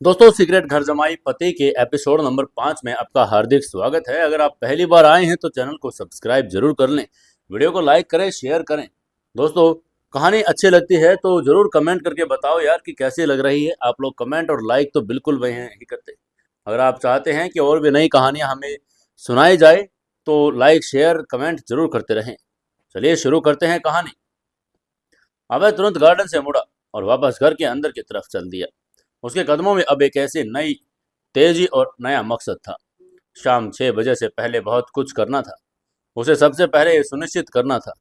दोस्तों, सीक्रेट घर जमाई पति के एपिसोड नंबर 5 में आपका हार्दिक स्वागत है। अगर आप पहली बार आए हैं तो चैनल को सब्सक्राइब जरूर कर लें, वीडियो को लाइक करें, शेयर करें। दोस्तों, कहानी अच्छी लगती है तो जरूर कमेंट करके बताओ यार कि कैसी लग रही है। आप लोग कमेंट और लाइक तो बिल्कुल वही ही करते। अगर आप चाहते हैं कि और भी नई कहानियां हमें सुनाई जाए तो लाइक शेयर कमेंट जरूर करते रहें। चलिए शुरू करते हैं कहानी। अभय तुरंत गार्डन से मुड़ा और वापस घर के अंदर की तरफ चल दिया। उसके कदमों में अब एक ऐसी नई तेजी और नया मकसद था। शाम 6 बजे से पहले बहुत कुछ करना था। उसे सबसे पहले ये सुनिश्चित करना था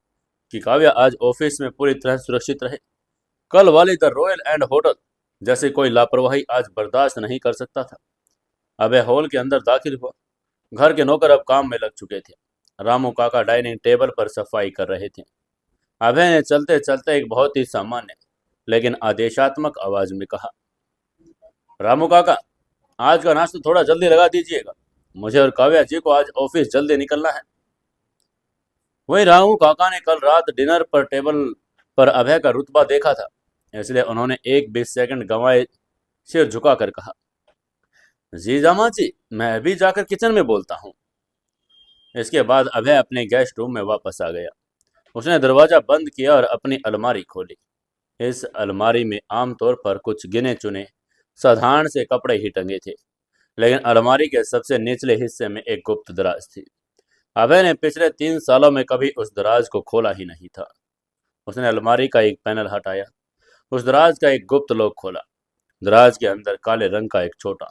कि काव्या आज ऑफिस में पूरी तरह सुरक्षित रहे। कल वाली द रॉयल एंड होटल जैसे कोई लापरवाही आज बर्दाश्त नहीं कर सकता था। अबे हॉल के अंदर दाखिल हुआ। घर के नौकर अब काम में लग चुके थे। रामू काका डाइनिंग टेबल पर सफाई कर रहे थे। अभय ने चलते चलते एक बहुत ही सामान्य लेकिन आदेशात्मक आवाज में कहा, रामू काका, आज का नाश्ता थोड़ा जल्दी लगा दीजिएगा। मुझे और काव्या जी को आज ऑफिस जल्दी निकलना है। वही रामू काका ने कल रात डिनर पर टेबल पर अभय का रुतबा देखा था, इसलिए उन्होंने एक 20 सेकंड गंवाए सिर झुकाकर कहा, जी जामा जी, मैं अभी जाकर किचन में बोलता हूँ। इसके बाद अभय अपने गेस्ट रूम में वापस आ गया। उसने दरवाजा बंद किया और अपनी अलमारी खोली। इस अलमारी में आमतौर पर कुछ गिने चुने साधारण से कपड़े ही टंगे थे, लेकिन अलमारी के सबसे निचले हिस्से में एक गुप्त दराज थी। अभय ने पिछले 3 सालों में कभी उस दराज को खोला ही नहीं था। उसने अलमारी का एक पैनल हटाया, उस दराज का एक गुप्त लॉक खोला। दराज के अंदर काले रंग का एक छोटा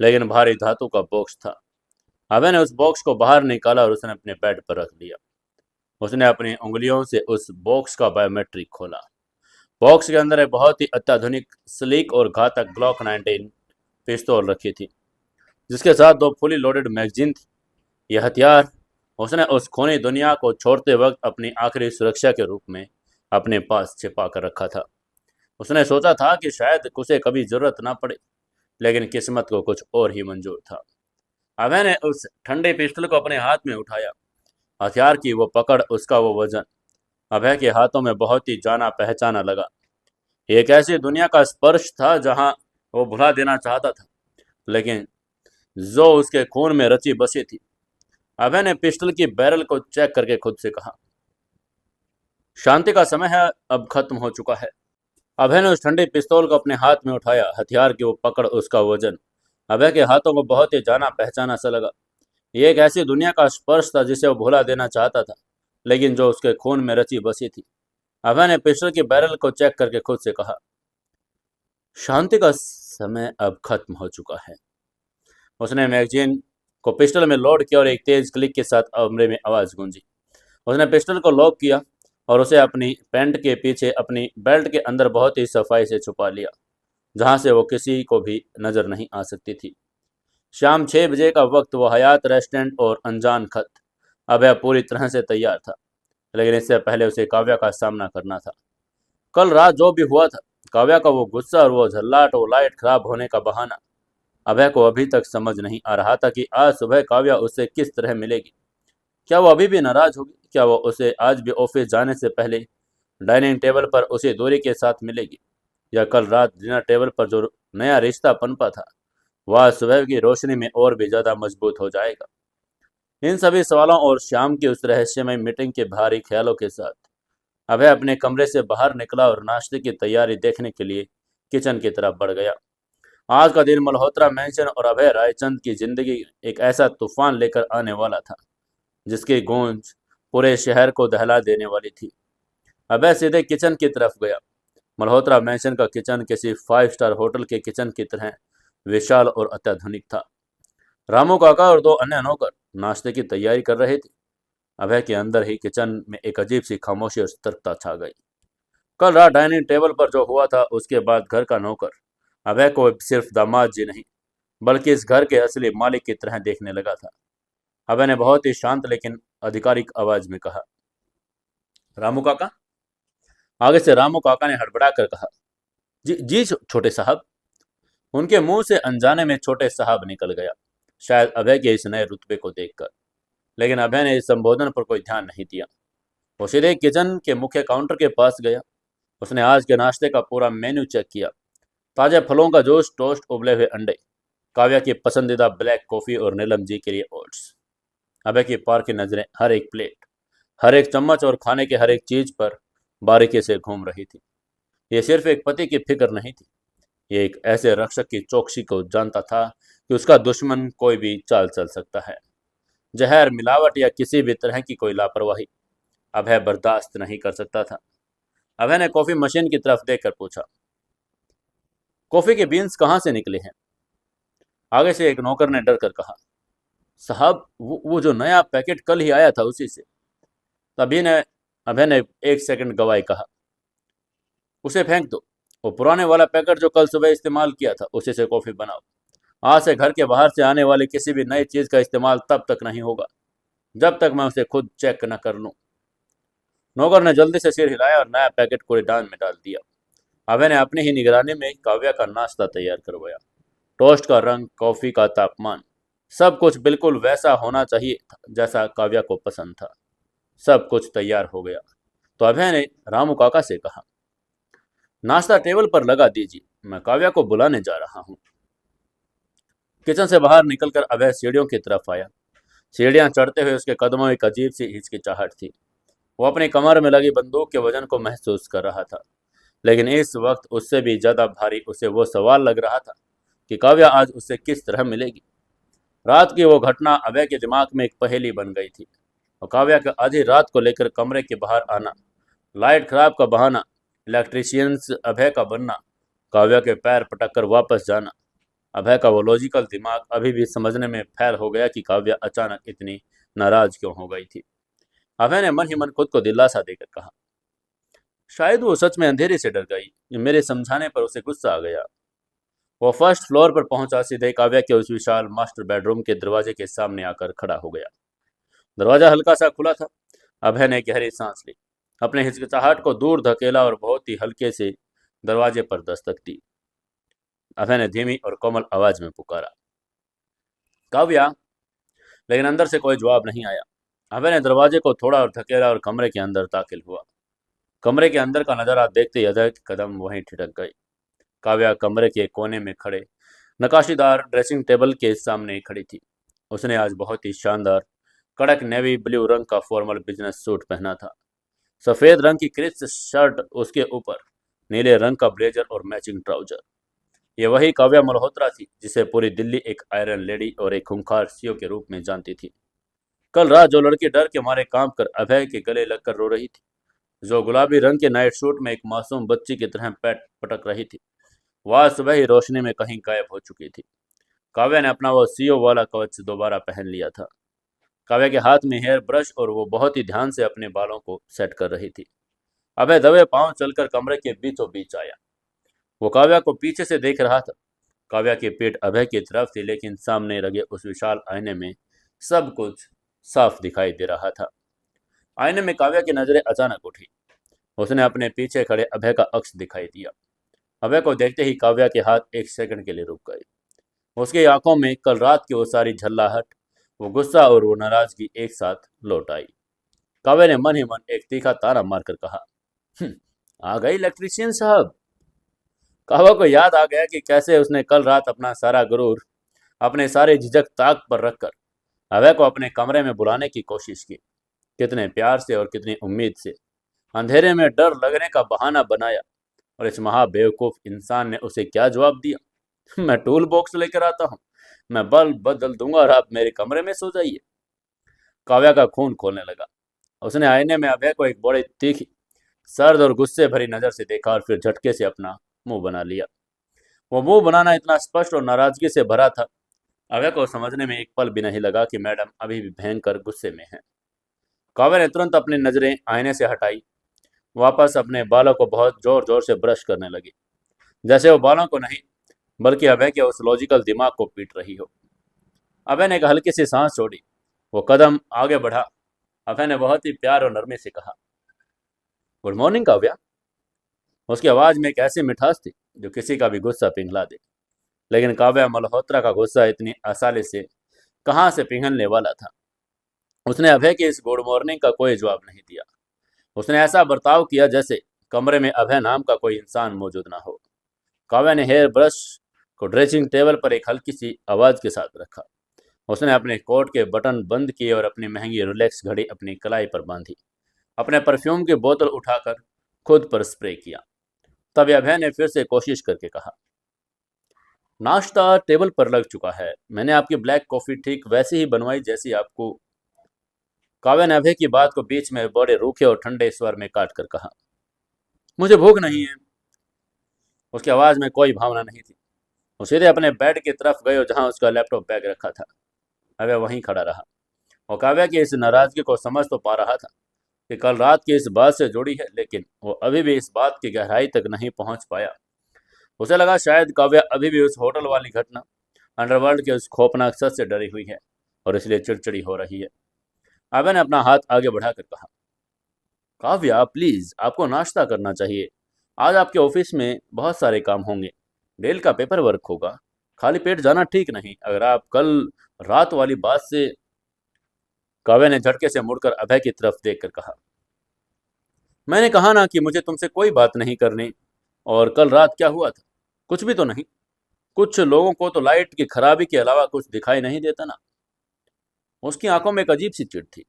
लेकिन भारी धातु का बॉक्स था। अभय ने उस बॉक्स को बाहर निकाला और उसने अपने बेड पर रख दिया। उसने अपनी उंगलियों से उस बॉक्स का बायोमेट्रिक खोला। बॉक्स के अंदर एक बहुत ही अत्याधुनिक, स्लीक और घातक ग्लॉक 19 पिस्तौल रखी थी, जिसके साथ 2 फुली लोडेड मैगजीन थी। यह हथियार उसने उस खूनी दुनिया को छोड़ते वक्त अपनी आखिरी सुरक्षा के रूप में अपने पास छिपा कर रखा था। उसने सोचा था कि शायद उसे कभी जरूरत ना पड़े, लेकिन किस्मत को कुछ और ही मंजूर था। अभय ने उस ठंडे पिस्टल को अपने हाथ में उठाया। हथियार की वो पकड़, उसका वो वजन अभय के हाथों में बहुत ही जाना पहचाना लगा। एक ऐसी दुनिया का स्पर्श था जहां वो भुला देना चाहता था, लेकिन जो उसके खून में रची बसी थी। अभय ने पिस्टल की बैरल को चेक करके खुद से कहा, शांति का समय है अब खत्म हो चुका है। अभय ने उस ठंडे पिस्तौल को अपने हाथ में उठाया। हथियार की वो पकड़, उसका वजन अभय के हाथों को बहुत ही जाना पहचाना सा लगा। ये एक ऐसी दुनिया का स्पर्श था जिसे वो भुला देना चाहता था, लेकिन जो उसके खून में रची बसी थी। अभय ने पिस्टल की बैरल को चेक करके खुद से कहा, शांति का समय अब खत्म हो चुका है। उसने मैगजीन को पिस्टल में लोड किया और एक तेज क्लिक के साथ कमरे में आवाज गूंजी। उसने पिस्टल को लॉक किया और उसे अपनी पैंट के पीछे अपनी बेल्ट के अंदर बहुत ही सफाई से छुपा लिया, जहां से वो किसी को भी नजर नहीं आ सकती थी। शाम 6 बजे का वक्त, वो हयात रेस्टोरेंट और अनजान खत। अभय पूरी तरह से तैयार था, लेकिन इससे पहले उसे काव्या का सामना करना था। कल रात जो भी हुआ था, काव्या का वो गुस्सा और वो झल्लाट, वो लाइट खराब होने का बहाना, अभय को अभी तक समझ नहीं आ रहा था कि आज सुबह काव्या उससे किस तरह मिलेगी। क्या वो अभी भी नाराज होगी? क्या वो उसे आज भी ऑफिस जाने से पहले डाइनिंग टेबल पर उसी दूरी के साथ मिलेगी, या कल रात डिनर टेबल पर जो नया रिश्ता पनपा था वह आज सुबह की रोशनी में और भी ज्यादा मजबूत हो जाएगा? इन सभी सवालों और शाम की उस रहस्यमय मीटिंग के भारी ख्यालों के साथ अभय अपने कमरे से बाहर निकला और नाश्ते की तैयारी देखने के लिए किचन की तरफ बढ़ गया। आज का दिन मल्होत्रा मैंशन और अभय रायचंद की जिंदगी एक ऐसा तूफान लेकर आने वाला था जिसकी गूंज पूरे शहर को दहला देने वाली थी। अभय सीधे किचन की तरफ गया। मल्होत्रा मैंशन का किचन किसी 5 स्टार होटल के किचन की तरह विशाल और अत्याधुनिक था। रामू काका और 2 अन्य नौकर नाश्ते की तैयारी कर रहे थे। अभय के अंदर ही किचन में एक अजीब सी खामोशी और सतर्कता छा गई। कल रात डाइनिंग टेबल पर जो हुआ था, उसके बाद घर का नौकर अभय को सिर्फ दामाद जी नहीं, बल्कि इस घर के असली मालिक की तरह देखने लगा था। अभय ने बहुत ही शांत लेकिन आधिकारिक आवाज में कहा, रामू काका। आगे से रामू काका ने हड़बड़ा कर कहा, जी जी छोटे साहब। उनके मुंह से अनजाने में छोटे साहब निकल गया, शायद अभय के इस नए रुतबे को देखकर। लेकिन अभय ने इस संबोधन पर कोई ध्यान नहीं दिया। वो सीधे किचन के मुख्य काउंटर के पास गया। उसने आज के नाश्ते का पूरा मेन्यू चेक किया। ताज़ा फलों का जूस, टोस्ट, उबले हुए अंडे, काव्या की पसंदीदा ब्लैक कॉफ़ी और नीलम जी के लिए ओट्स। अभय की पार की नज़रें हर एक प्लेट, हर एक चम्मच और खाने के हर एक चीज पर बारीकी से घूम रही थी। ये सिर्फ एक पति की फिक्र नहीं थी, ये एक ऐसे रक्षक की चौकसी को जानता था कि उसका दुश्मन कोई भी चाल चल सकता है। जहर, मिलावट या किसी भी तरह की कोई लापरवाही अभय बर्दाश्त नहीं कर सकता था। अभय ने कॉफी मशीन की तरफ देखकर पूछा, कॉफी के बीन्स कहाँ से निकले हैं? आगे से एक नौकर ने डर कर कहा, साहब वो जो नया पैकेट कल ही आया था उसी से। तभी ने अभय ने एक सेकंड गवाए कहा, उसे फेंक दो, वो पुराने वाला पैकेट जो कल सुबह इस्तेमाल किया था उसी से कॉफी बनाओ। आज से घर के बाहर से आने वाली किसी भी नई चीज का इस्तेमाल तब तक नहीं होगा जब तक मैं उसे खुद चेक न कर लूं। नौकर ने जल्दी से सिर हिलाया और नया पैकेट कूड़ेदान में डाल दिया। अभय ने अपनी ही निगरानी में काव्या का नाश्ता तैयार करवाया। टोस्ट का रंग, कॉफी का तापमान, सब कुछ बिल्कुल वैसा होना चाहिए था जैसा काव्या को पसंद था। सब कुछ तैयार हो गया तो अभय ने रामू काका से कहा, नाश्ता टेबल पर लगा दीजिए, मैं काव्या को बुलाने जा रहा हूँ। किचन से बाहर निकलकर अभय सीढ़ियों की तरफ आया। सीढ़ियां चढ़ते हुए उसके कदमों में एक अजीब सी हिचकिचाहट थी। वो अपनी कमर में लगी बंदूक के वजन को महसूस कर रहा था, लेकिन इस वक्त उससे भी ज्यादा भारी उसे वो सवाल लग रहा था कि काव्या आज उससे किस तरह मिलेगी। रात की वो घटना अभय के दिमाग में एक पहेली बन गई थी, और काव्या के आधी रात को लेकर कमरे के बाहर आना, लाइट खराब का बहाना, इलेक्ट्रीशियंस अभय का बनना, काव्या के पैर पटक कर वापस जाना। अभय का वो लॉजिकल दिमाग अभी भी समझने में फेल हो गया कि काव्या अचानक इतनी नाराज क्यों हो गई थी। अभय ने मन ही मन खुद को दिलासा देकर कहा, शायद वो सच में अंधेरे से डर गई, मेरे समझाने पर उसे गुस्सा आ गया। वो फर्स्ट फ्लोर पर पहुंचा, सीधे काव्या के उस विशाल मास्टर बेडरूम के दरवाजे के सामने आकर खड़ा हो गया। दरवाजा हल्का सा खुला था। अभय ने गहरी सांस ली, अपने हिचकिचाहट को दूर धकेला और बहुत ही हल्के से दरवाजे पर दस्तक दी। अभय ने धीमी और कोमल आवाज में पुकारा, काव्या। लेकिन अंदर से कोई जवाब नहीं आया। अभय ने दरवाजे को थोड़ा और धकेला और कमरे के अंदर दाखिल हुआ। कमरे के अंदर का नजारा देखते ही अभय के कदम वहीं ठिठक गए। काव्या कमरे के कोने में खड़े नकाशीदार ड्रेसिंग टेबल के सामने खड़ी थी। उसने आज बहुत ही शानदार कड़क नेवी ब्लू रंग का फॉर्मल बिजनेस सूट पहना था। सफेद रंग की क्रिस्प शर्ट, उसके ऊपर नीले रंग का ब्लेजर और मैचिंग ट्राउजर। ये वही काव्या मल्होत्रा थी जिसे पूरी दिल्ली एक आयरन लेडी और एक खूंखार सीओ के रूप में जानती थी। कल रात जो लड़की डर के मारे कांप कर अभय के गले लगकर रो रही थी, जो गुलाबी रंग के नाइट सूट में एक मासूम बच्ची की तरह पैट पटक रही थी, वह सुबह ही रोशनी में कहीं गायब हो चुकी थी। काव्या ने अपना वो सीओ वाला कवच दोबारा पहन लिया था। काव्या के हाथ में हेयर ब्रश और वो बहुत ही ध्यान से अपने बालों को सेट कर रही थी। अभय दबे पांव चलकर कमरे के बीचों बीच आया। वो काव्या को पीछे से देख रहा था। काव्या की पीठ अभय की तरफ थी, लेकिन सामने लगे उस विशाल आईने में सब कुछ साफ दिखाई दे रहा था। आईने में काव्या की नजरें अचानक उठी। उसने अपने पीछे खड़े अभय का अक्स दिखाई दिया। अभय को देखते ही काव्या के हाथ एक सेकंड के लिए रुक गए। उसकी आंखों में कल रात की वो सारी झल्लाहट, वो गुस्सा और वो नाराजगी एक साथ लौट आई। काव्या ने मन ही मन एक तीखा ताना मारकर कहा, "हम्म, आ गए इलेक्ट्रीशियन साहब।" काव्या को याद आ गया कि कैसे उसने कल रात अपना सारा गुरूर, अपने सारे झिझक ताक पर रखकर अभय को अपने कमरे में बुलाने की कोशिश की। कितने प्यार से और कितनी उम्मीद से अंधेरे में डर लगने का बहाना बनाया, और इस महाबेवकूफ इंसान ने उसे क्या जवाब दिया, मैं टूल बॉक्स लेकर आता हूँ, मैं बल्ब बदल दूंगा और आप मेरे कमरे में सो जाइए। काव्या का खून खोलने लगा। उसने आईने में अभय को एक बड़ी तीखी, सर्द और गुस्से भरी नजर से देखा और फिर झटके से अपना मुंह बना लिया। वो मुंह बनाना इतना स्पष्ट और नाराजगी से भरा था, अभय को समझने में एक पल भी नहीं लगा कि मैडम अभी भी भयंकर गुस्से में है। काव्या ने तुरंत अपनी नजरें आईने से हटाई, वापस अपने बालों को बहुत जोर जोर से ब्रश करने लगी, जैसे वो बालों को नहीं बल्कि अभय के उस लॉजिकल दिमाग को पीट रही हो। अभय ने एक हल्की सी सांस छोड़ी। वो कदम आगे बढ़ा। अभय ने बहुत ही प्यार और नरमी से कहा, गुड मॉर्निंग काव्या। उसकी आवाज में एक ऐसी मिठास थी जो किसी का भी गुस्सा पिघला दे, लेकिन काव्या मल्होत्रा का गुस्सा इतनी आसानी से कहाँ से पिघलने वाला था। उसने अभय के इस गुड मॉर्निंग का कोई जवाब नहीं दिया। उसने ऐसा बर्ताव किया जैसे कमरे में अभय नाम का कोई इंसान मौजूद ना हो। काव्या ने हेयर ब्रश को ड्रेसिंग टेबल पर एक हल्की सी आवाज के साथ रखा। उसने अपने कोट के बटन बंद किए और अपनी महंगी रोलेक्स घड़ी अपनी कलाई पर बांधी। अपने परफ्यूम की बोतल उठाकर खुद पर स्प्रे किया। तब अभय ने फिर से कोशिश करके कहा, नाश्ता टेबल पर लग चुका है। मैंने आपकी ब्लैक कॉफी ठीक वैसी ही बनवाई जैसी आपको। काव्या ने अभय की बात को बीच में बड़े रूखे और ठंडे स्वर में काट कर कहा, मुझे भूख नहीं है। उसकी आवाज में कोई भावना नहीं थी। वो सीधे अपने बेड की तरफ गए जहां उसका लैपटॉप बैग रखा था। अभय वहीं खड़ा रहा। वो काव्या की इस नाराजगी को समझ तो पा रहा था कि कल रात की इस बात से जुड़ी है, लेकिन वो अभी भी इस बात की गहराई तक नहीं पहुंच पाया। उसे लगा शायद काव्या अभी भी उस होटल वाली घटना, अंडरवर्ल्ड के उस खौफनाक सच से डरी हुई है और इसलिए चिड़चिड़ी हो रही है। अभय ने अपना हाथ आगे बढ़ाकर कहा, काव्या प्लीज, आपको नाश्ता करना चाहिए। आज आपके ऑफिस में बहुत सारे काम होंगे, डेल का पेपर वर्क होगा। खाली पेट जाना ठीक नहीं। अगर आप कल रात वाली बात से। काव्या ने झटके से मुड़कर अभय की तरफ देखकर कहा, मैंने कहा ना कि मुझे तुमसे कोई बात नहीं करनी। और कल रात क्या हुआ था? कुछ भी तो नहीं। कुछ लोगों को तो लाइट की खराबी के अलावा कुछ दिखाई नहीं देता ना। उसकी आंखों में एक अजीब सी चिढ़ थी।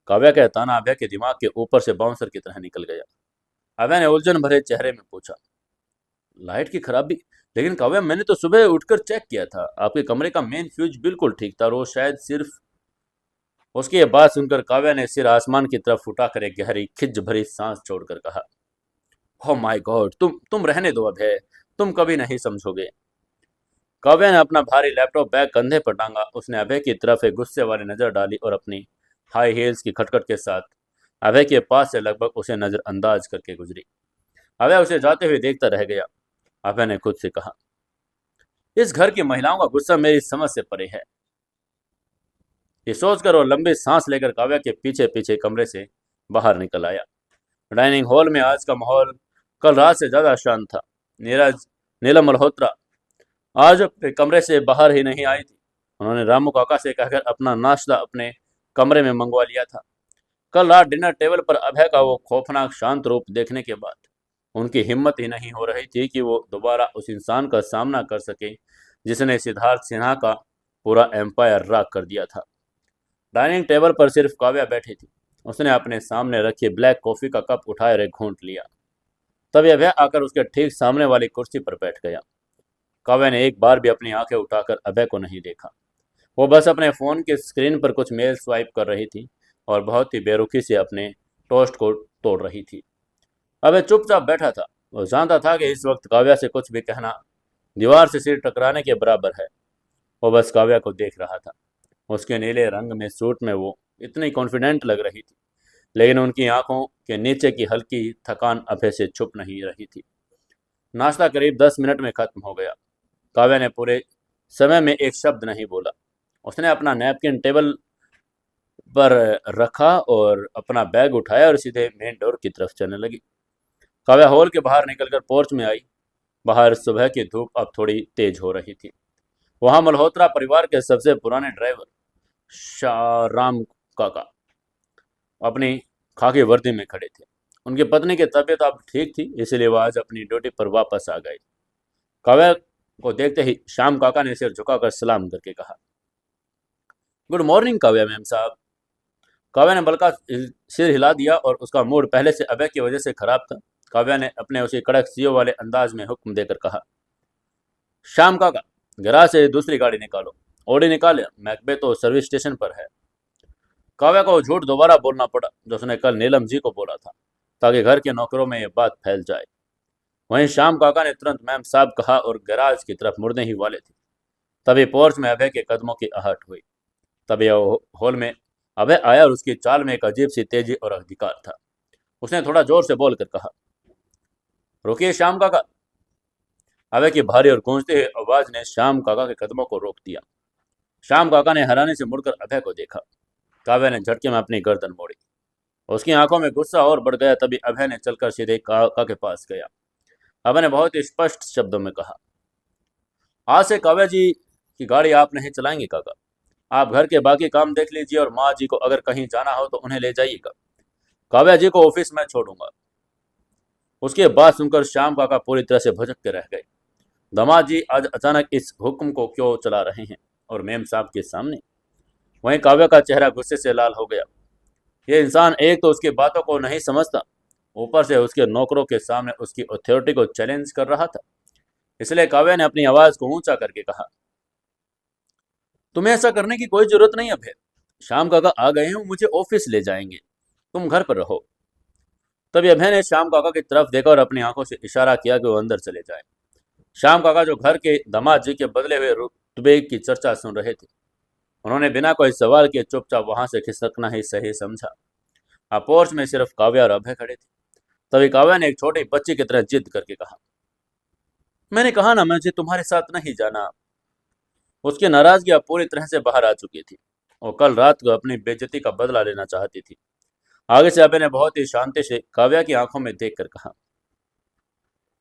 काव्या का ताना अभय के दिमाग के ऊपर से बाउंसर की तरह निकल गया। अभय ने उलझन भरे चेहरे में पूछा, लाइट की खराबी? लेकिन काव्या, मैंने तो सुबह उठकर चेक किया था, आपके कमरे का मेन फ्यूज बिल्कुल ठीक था और वो शायद सिर्फ। उसकी ये बात सुनकर काव्या ने सिर आसमान की तरफ उठाकर एक गहरी खिज भरी सांस छोड़कर कहा, हो माय गॉड, तुम रहने दो अभय, तुम कभी नहीं समझोगे। काव्या ने अपना भारी लैपटॉप बैग कंधे पर टांगा। उसने अभय की तरफ एक गुस्से वाली नजर डाली और अपनी हाई हील्स की खटखट के साथ अभय के पास से लगभग उसे नजरअंदाज करके गुजरी। अभय उसे जाते हुए देखता रह गया। अभय ने खुद से कहा, इस घर की महिलाओं का गुस्सा मेरी समझ से परे है। ये सोचकर और लंबी सांस लेकर काव्या के पीछे पीछे कमरे से बाहर निकल आया। डाइनिंग हॉल में आज का माहौल कल रात से ज्यादा शांत था। नीरज नीलम मल्होत्रा आज अपने कमरे से बाहर ही नहीं आई थी। उन्होंने रामू काका से कहकर अपना नाश्ता अपने कमरे में मंगवा लिया था। कल रात डिनर टेबल पर अभय का वो खौफनाक शांत रूप देखने के बाद उनकी हिम्मत ही नहीं हो रही थी कि वो दोबारा उस इंसान का सामना कर सके जिसने सिद्धार्थ सिन्हा का पूरा एम्पायर राख कर दिया था। डाइनिंग टेबल पर सिर्फ काव्या बैठी थी। उसने अपने सामने रखी ब्लैक कॉफी का कप उठाए और एक घूंट लिया। तभी अभय आकर उसके ठीक सामने वाली कुर्सी पर बैठ गया। काव्या ने एक बार भी अपनी आंखें उठाकर अभय को नहीं देखा। वो बस अपने फोन के स्क्रीन पर कुछ मेल स्वाइप कर रही थी और बहुत ही बेरुखी से अपने टोस्ट को तोड़ रही थी। अभय चुपचाप बैठा था। वो जानता था कि इस वक्त काव्या से कुछ भी कहना दीवार से सिर टकराने के बराबर है। वो बस काव्या को देख रहा था। उसके नीले रंग में सूट में वो इतनी कॉन्फिडेंट लग रही थी, लेकिन उनकी आंखों के नीचे की हल्की थकान अभय से छुप नहीं रही थी। नाश्ता करीब 10 मिनट में खत्म हो गया। काव्या ने पूरे समय में एक शब्द नहीं बोला। उसने अपना नैपकिन टेबल पर रखा और अपना बैग उठाया और सीधे मेन डोर की तरफ चलने लगी। काव्या हॉल के बाहर निकलकर पोर्च में आई। बाहर सुबह की धूप अब थोड़ी तेज हो रही थी। वहां मल्होत्रा परिवार के सबसे पुराने ड्राइवर शाहराम काका अपनी खाकी वर्दी में खड़े थे। उनकी पत्नी की तबीयत अब ठीक थी, इसलिए वह आज अपनी ड्यूटी पर वापस आ गए। काव्या को देखते ही श्याम काका ने सिर झुकाकर सलाम करके कहा, गुड मॉर्निंग काव्या मैम साहब। काव्या ने बल्कि सिर हिला दिया और उसका मूड पहले से अभय की वजह से खराब था। काव्या ने अपने उसी कड़क सीओ वाले अंदाज में हुक्म देकर कहा, श्याम काका, गैराज से दूसरी गाड़ी निकालो। ऑडी निकाले, मैकबे तो सर्विस स्टेशन पर है। काव्या को झूठ दोबारा बोलना पड़ा जो उसने कल नीलम जी को बोला था, ताकि घर के नौकरों में यह बात फैल जाए। वहीं श्याम काका ने तुरंत मैम साहब कहा और गैराज की तरफ मुड़ने ही वाले थे। तभी पोर्च में अभय के कदमों की आहट हुई। तभी हॉल में अभय आया और उसकी चाल में एक अजीब सी तेजी और अधिकार था। उसने थोड़ा जोर से बोलकर कहा, रुकिए श्याम काका। अभय की भारी और गूंजती हुई आवाज ने श्याम काका के कदमों को रोक दिया। श्याम काका ने हैरानी से मुड़कर अभय को देखा। काव्या ने झटके में अपनी गर्दन मोड़ी। उसकी आंखों में गुस्सा और बढ़ गया। तभी अभय ने चलकर सीधे काका के पास गया। अभय ने बहुत ही स्पष्ट शब्दों में कहा, आज से काव्या जी की गाड़ी आप नहीं चलाएंगे काका। आप घर के बाकी काम देख लीजिए और माँ जी को अगर कहीं जाना हो तो उन्हें ले जाइएगा। काव्या जी को ऑफिस में छोड़ूंगा। उसके बात सुनकर श्याम काका पूरी तरह से भुजक के रह गए। दामाद जी आज अचानक इस हुक्म को क्यों चला रहे हैं और मेम साहब के सामने? वहीं काव्या का चेहरा गुस्से से लाल हो गया। ये इंसान एक तो उसकी बातों को नहीं समझता, ऊपर से उसके नौकरों के सामने उसकी अथॉरिटी को चैलेंज कर रहा था। इसलिए काव्या ने अपनी आवाज को ऊंचा करके कहा, तुम्हें ऐसा करने की कोई जरूरत नहीं अभय। श्याम काका आ गए हैं, वो मुझे ऑफिस ले जाएंगे, तुम घर पर रहो। तभी अभय ने श्याम काका की तरफ देखा और अपनी आंखों से इशारा किया कि वो अंदर चले जाए। श्याम काका जो घर के दामाद जी के बदले हुए रुतबे की चर्चा सुन रहे थे, उन्होंने बिना कोई सवाल किए चुपचाप वहां से खिसकना ही सही समझा। अब पोर्च में सिर्फ काव्या और अभय खड़े थे। तभी काव्या ने एक छोटी बच्ची की तरह जिद करके कहा, मैंने कहा ना मुझे तुम्हारे साथ नहीं जाना। उसकी नाराजगी अब पूरी तरह से बाहर आ चुकी थी। वो कल रात को अपनी बेइज्जती का बदला लेना चाहती थी। आगे से अभय ने बहुत ही शांति से काव्या की आंखों में देखकर कहा,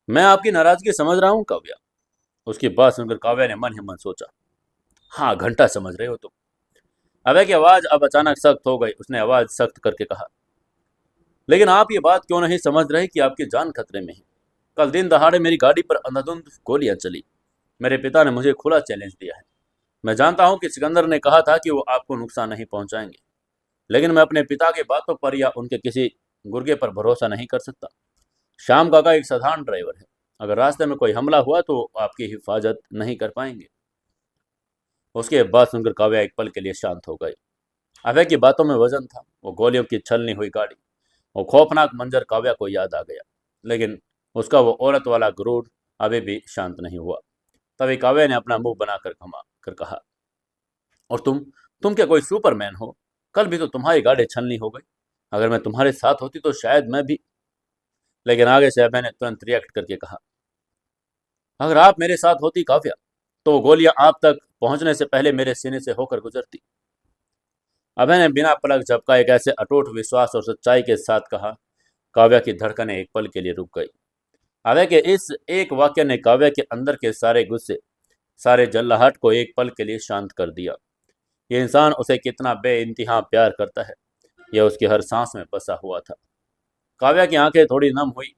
मैं आपकी नाराजगी समझ रहा हूँ काव्या। उसकी बात सुनकर काव्या ने मन ही मन सोचा, हाँ घंटा समझ रहे हो तुम। अभय की आवाज अब अचानक सख्त हो गई। उसने आवाज सख्त करके कहा, लेकिन आप ये बात क्यों नहीं समझ रहे कि आपकी जान खतरे में है? कल दिन दहाड़े मेरी गाड़ी पर अंधाधुंध गोलियां चली। मेरे पिता ने मुझे खुला चैलेंज दिया है। मैं जानता हूं कि सिकंदर ने कहा था कि वो आपको नुकसान नहीं पहुंचाएंगे, लेकिन मैं अपने पिता की बातों पर या उनके किसी गुर्गे पर भरोसा नहीं कर सकता। श्याम काका एक साधारण ड्राइवर है। अगर रास्ते में कोई हमला हुआ तो आपकी हिफाजत नहीं कर पाएंगे। उसके बात सुनकर काव्या एक पल के लिए शांत हो गई। अभय की बातों में वजन था। वो गोलियों की छलनी हुई गाड़ी, वो खौफनाक मंजर काव्या को याद आ गया, लेकिन उसका वो औरत वाला गुरूर अभी भी शांत नहीं हुआ। तभी काव्या ने अपना मुंह बनाकर घुमा कर कहा, और तुम क्या कोई सुपरमैन हो? कल भी तो तुम्हारी गाड़ी छलनी हो गई। अगर मैं तुम्हारे साथ होती तो शायद मैं भी। लेकिन आगे से अभय ने तुरंत रिएक्ट करके कहा, अगर आप मेरे साथ होती काव्या, तो वो गोलियां आप तक पहुंचने से पहले मेरे सीने से होकर गुजरती। अभय ने बिना पलक झपकाए एक ऐसे अटूट विश्वास और सच्चाई के साथ कहा, काव्या की धड़कनें एक पल के लिए रुक गई। अभय के इस एक वाक्य ने काव्या के अंदर के सारे गुस्से, सारे जल्लाहट को एक पल के लिए शांत कर दिया। ये इंसान उसे कितना बेइंतहा प्यार करता है, यह उसकी हर सांस में बसा हुआ था। काव्या की आंखें थोड़ी नम हुई,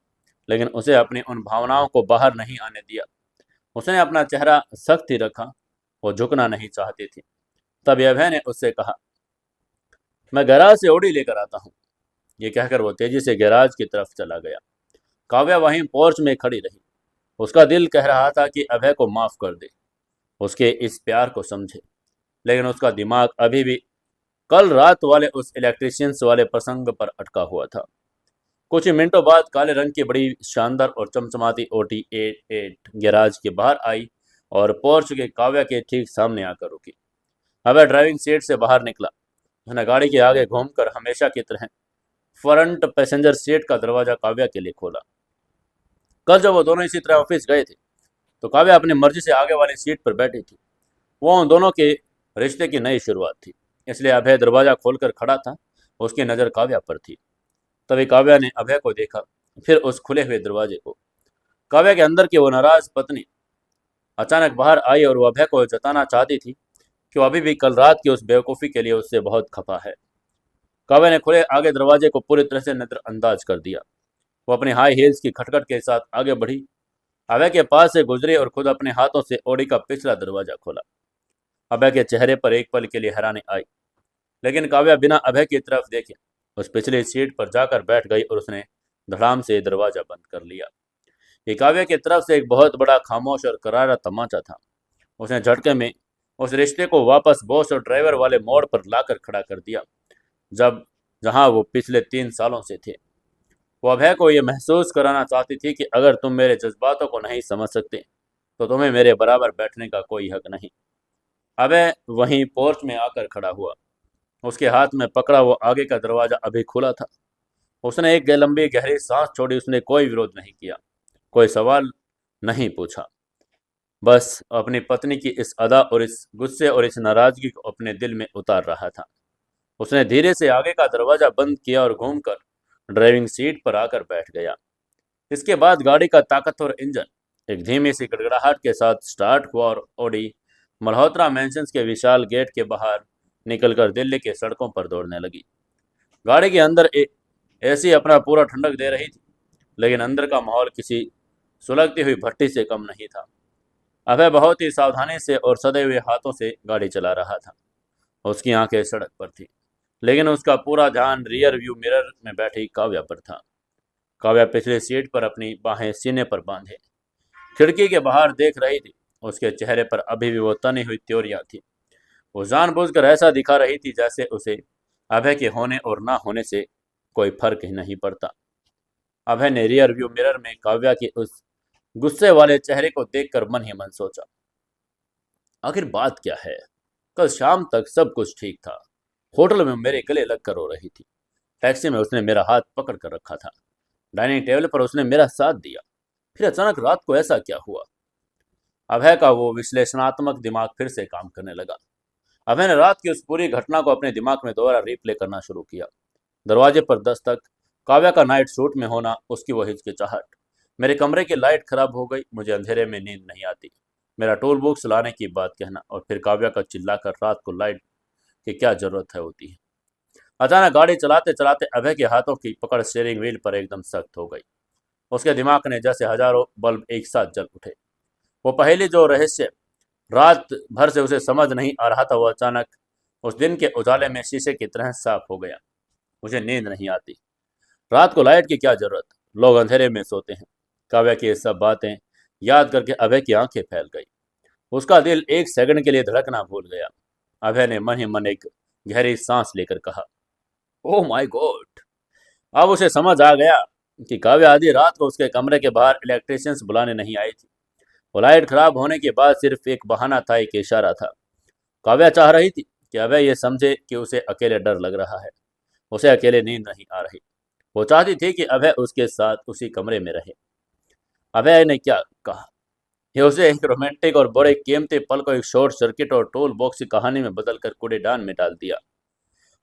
लेकिन उसे अपनी उन भावनाओं को बाहर नहीं आने दिया। उसने अपना चेहरा सख्त ही रखा। वो झुकना नहीं चाहती थी। तब अभय ने उससे कहा, मैं गैराज से ओडी लेकर आता हूँ। ये कहकर वो तेजी से गैराज की तरफ चला गया। काव्या वहीं पोर्च में खड़ी रही। उसका दिल कह रहा था कि अभय को माफ कर दे, उसके इस प्यार को समझे, लेकिन उसका दिमाग अभी भी कल रात वाले उस इलेक्ट्रिशियंस वाले प्रसंग पर अटका हुआ था। कुछ ही मिनटों बाद काले रंग की बड़ी शानदार और चमचमाती ओटी 88 गैराज के बाहर आई और पोर्च के काव्या के ठीक सामने आकर रुकी। अभय ड्राइविंग सीट से बाहर निकला। उसने गाड़ी के आगे घूमकर हमेशा की तरह फ्रंट पैसेंजर सीट का दरवाजा काव्या के लिए खोला। कल जब वो दोनों इसी तरह ऑफिस गए थे, तो काव्या अपनी मर्जी से आगे वाली सीट पर बैठी थी। वो उन दोनों के रिश्ते की नई शुरुआत थी, इसलिए अभय दरवाजा खोलकर खड़ा था। उसकी नज़र काव्या पर थी। तभी काव्या ने अभय को देखा, फिर उस खुले हुए दरवाजे को। काव्या के अंदर की वो नाराज पत्नी अचानक बाहर आई और वो अभय को जताना चाहती थी कि वो अभी भी कल रात की उस बेवकूफ़ी के लिए उससे बहुत खफा है। काव्या ने खुले आगे दरवाजे को पूरी तरह से नजरअंदाज कर दिया। वो अपने हाई हील्स की खटखट के साथ आगे बढ़ी, अभय के पास से गुजरी और खुद अपने हाथों से ओडी का पिछला दरवाजा खोला। अभय के चेहरे पर एक पल के लिए हैरानी आई, लेकिन काव्या बिना अभय की तरफ देखे उस पिछली सीट पर जाकर बैठ गई और उसने धड़ाम से दरवाजा बंद कर लिया। ये काव्या की तरफ से एक बहुत बड़ा खामोश और करारा तमाचा था। उसने झटके में उस रिश्ते को वापस बॉस और ड्राइवर वाले मोड़ पर लाकर खड़ा कर दिया, जब जहां वो पिछले 3 सालों से थे। वो अभय को ये महसूस कराना चाहती थी कि अगर तुम मेरे जज्बातों को नहीं समझ सकते, तो तुम्हें मेरे बराबर बैठने का कोई हक नहीं। अभय वहीं पोर्च में आकर खड़ा हुआ। उसके हाथ में पकड़ा वो आगे का दरवाजा अभी खुला था। उसने एक लंबी गहरी सांस छोड़ी। उसने कोई विरोध नहीं किया, कोई सवाल नहीं पूछा, बस अपनी पत्नी की इस अदा और इस गुस्से और इस नाराजगी को अपने दिल में उतार रहा था। उसने धीरे से आगे का दरवाजा बंद किया और घूमकर ड्राइविंग सीट पर आकर बैठ गया। इसके बाद गाड़ी का ताकतवर इंजन एक धीमी सी गड़गड़ाहट के साथ स्टार्ट हुआ और ऑडी मल्होत्रा मैंशंस के विशाल गेट के बाहर निकलकर दिल्ली के सड़कों पर दौड़ने लगी। गाड़ी के अंदर एसी अपना पूरा ठंडक दे रही थी, लेकिन अंदर का माहौल किसी सुलगती हुई भट्टी से कम नहीं था। अभय बहुत ही सावधानी से और सदे हुए हाथों से गाड़ी चला रहा था। उसकी आंखें सड़क पर थी, लेकिन उसका पूरा ध्यान रियर व्यू मिरर में बैठी काव्या पर था। काव्या पिछली सीट पर अपनी बाहें सीने पर बांधे खिड़की के बाहर देख रही थी। उसके चेहरे पर अभी भी वो तनी हुई त्योरियां थी। वो जानबूझकर ऐसा दिखा रही थी जैसे उसे अभय के होने और ना होने से कोई फर्क ही नहीं पड़ता। अभय ने रियर व्यू मिरर में काव्या के उस गुस्से वाले चेहरे को देखकर मन ही मन सोचा, आखिर बात क्या है। कल शाम तक सब कुछ ठीक था। होटल में मेरे गले लग कर रो रही थी। टैक्सी में उसने मेरा हाथ पकड़ कर रखा था। डाइनिंग टेबल पर उसने मेरा साथ दिया। फिर अचानक रात को ऐसा क्या हुआ। अभय का वो विश्लेषणात्मक दिमाग फिर से काम करने लगा। अभय ने रात की उस पूरी घटना को अपने दिमाग में दोबारा रिप्ले करना शुरू किया। दरवाजे पर दस्तक, काव्या का नाइट सूट में होना, उसकी वो हिचकिचाहट, मेरे कमरे की लाइट खराब हो गई, मुझे अंधेरे में नींद नहीं आती, मेरा टूल बुक्स लाने की बात कहना, और फिर काव्या का चिल्लाकर रात को लाइट की क्या जरूरत है होती है। अचानक गाड़ी चलाते चलाते अभय के हाथों की पकड़ स्टीयरिंग व्हील पर एकदम सख्त हो गई। उसके दिमाग ने जैसे हजारों बल्ब एक साथ जल उठे। वो पहले जो रहस्य रात भर से उसे समझ नहीं आ रहा था, वो अचानक उस दिन के उजाले में शीशे की तरह साफ हो गया। मुझे नींद नहीं आती, रात को लाइट की क्या जरूरत, लोग अंधेरे में सोते हैं। काव्या की ये सब बातें याद करके अभय की आंखें फैल गई। उसका दिल एक सेकंड के लिए धड़कना भूल गया। अभय ने मन ही मन एक गहरी सांस लेकर कहा, ओह माय गॉड। अब उसे समझ आ गया कि काव्या आधी रात को उसके कमरे के बाहर इलेक्ट्रिशियंस बुलाने नहीं आई थी। वो लाइट खराब होने के बाद सिर्फ एक बहाना था, एक इशारा था। काव्या चाह रही थी कि अभय ये समझे कि उसे अकेले डर लग रहा है, उसे अकेले नींद नहीं आ रही। वो चाहती थी कि अभय उसके साथ उसी कमरे में रहे। अभय ने क्या कहा, ये उसे एक रोमांटिक और बड़े कीमती पल को एक शॉर्ट सर्किट और टूल बॉक्स की कहानी में बदलकर कूड़ेदान में डाल दिया।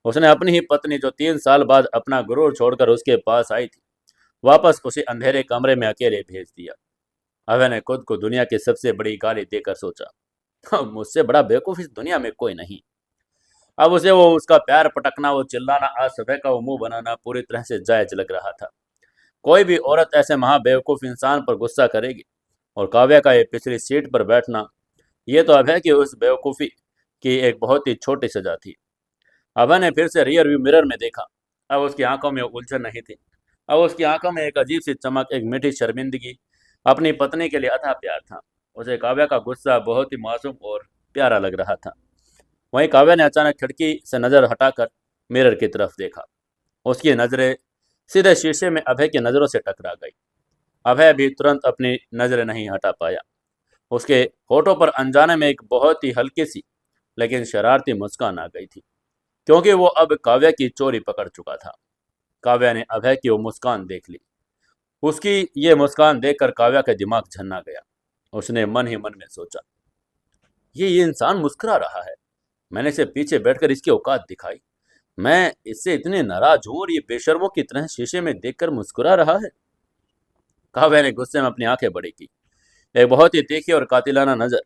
उसने अपनी ही पत्नी, जो 3 साल बाद अपना गुरूर छोड़कर उसके पास आई थी, वापस उसे अंधेरे कमरे में अकेले भेज दिया। अभय ने खुद को दुनिया की सबसे बड़ी गाली देकर सोचा, मुझसे बड़ा बेवकूफ इस दुनिया में कोई नहीं। अब उसे वो उसका प्यार पटकना, वो चिल्लाना, आज सुबह का वो मुंह बनाना पूरी तरह से जायज लग रहा था। कोई भी औरत ऐसे महा बेवकूफ इंसान पर गुस्सा करेगी, और काव्या का ये पिछली सीट पर बैठना, ये तो अभय की उस बेवकूफ़ी की एक बहुत ही छोटी सजा थी। अभय ने फिर से रियर व्यू मिरर में देखा। अब उसकी आंखों में उलझन नहीं थी। अब उसकी आंखों में एक अजीब सी चमक, एक मीठी शर्मिंदगी, अपनी पत्नी के लिए अथाह प्यार था। उसे काव्या का गुस्सा बहुत ही मासूम और प्यारा लग रहा था। वहीं काव्या ने अचानक खिड़की से नजर हटाकर मिरर की तरफ देखा। उसकी नजरें सीधे शीशे में अभय की नजरों से टकरा गई। अभय भी तुरंत अपनी नजरें नहीं हटा पाया। उसके होठों पर अनजाने में एक बहुत ही हल्की सी लेकिन शरारती मुस्कान आ गई थी, क्योंकि वो अब काव्या की चोरी पकड़ चुका था। काव्या ने अभय की वो मुस्कान देख ली। उसकी ये मुस्कान देखकर काव्या का दिमाग झन्ना गया। उसने मन ही मन में सोचा, ये इंसान मुस्कुरा रहा है। मैंने इसे पीछे बैठकर इसकी औकात दिखाई। मैं इससे इतने नाराज हूं और ये बेशर्मों की तरह शीशे में देखकर मुस्कुरा रहा है। काव्या ने गुस्से में अपनी आंखें बड़ी की। एक बहुत ही तीखी और कातिलाना नजर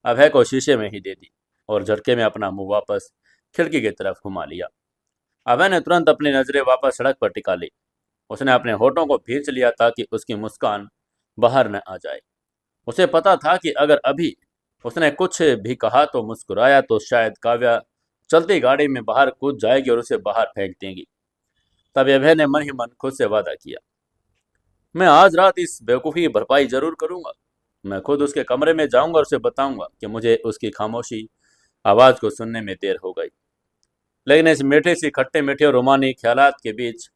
अभय को शीशे में ही दे दी और झटके में अपना मुंह वापस खिड़की की तरफ घुमा लिया। अभय ने तुरंत अपनी नजरें वापस सड़क पर टिका ली। उसने अपने होठों को भींच लिया ताकि उसकी मुस्कान बाहर न आ जाए। उसे पता था कि अगर अभी उसने कुछ भी कहा तो मुस्कुराया तो शायद काव्या चलती गाड़ी में बाहर कूद जाएगी और उसे बाहर फेंक देगी। तब अभय ने मन ही मन खुद से वादा किया, मैं आज रात इस बेवकूफ़ी की भरपाई जरूर करूंगा। मैं खुद उसके कमरे में जाऊंगा और उसे बताऊंगा कि मुझे उसकी खामोशी आवाज़ को सुनने में देर हो गई। लेकिन इस मीठी सी खट्टे मीठे और रोमानी ख्यालात के बीच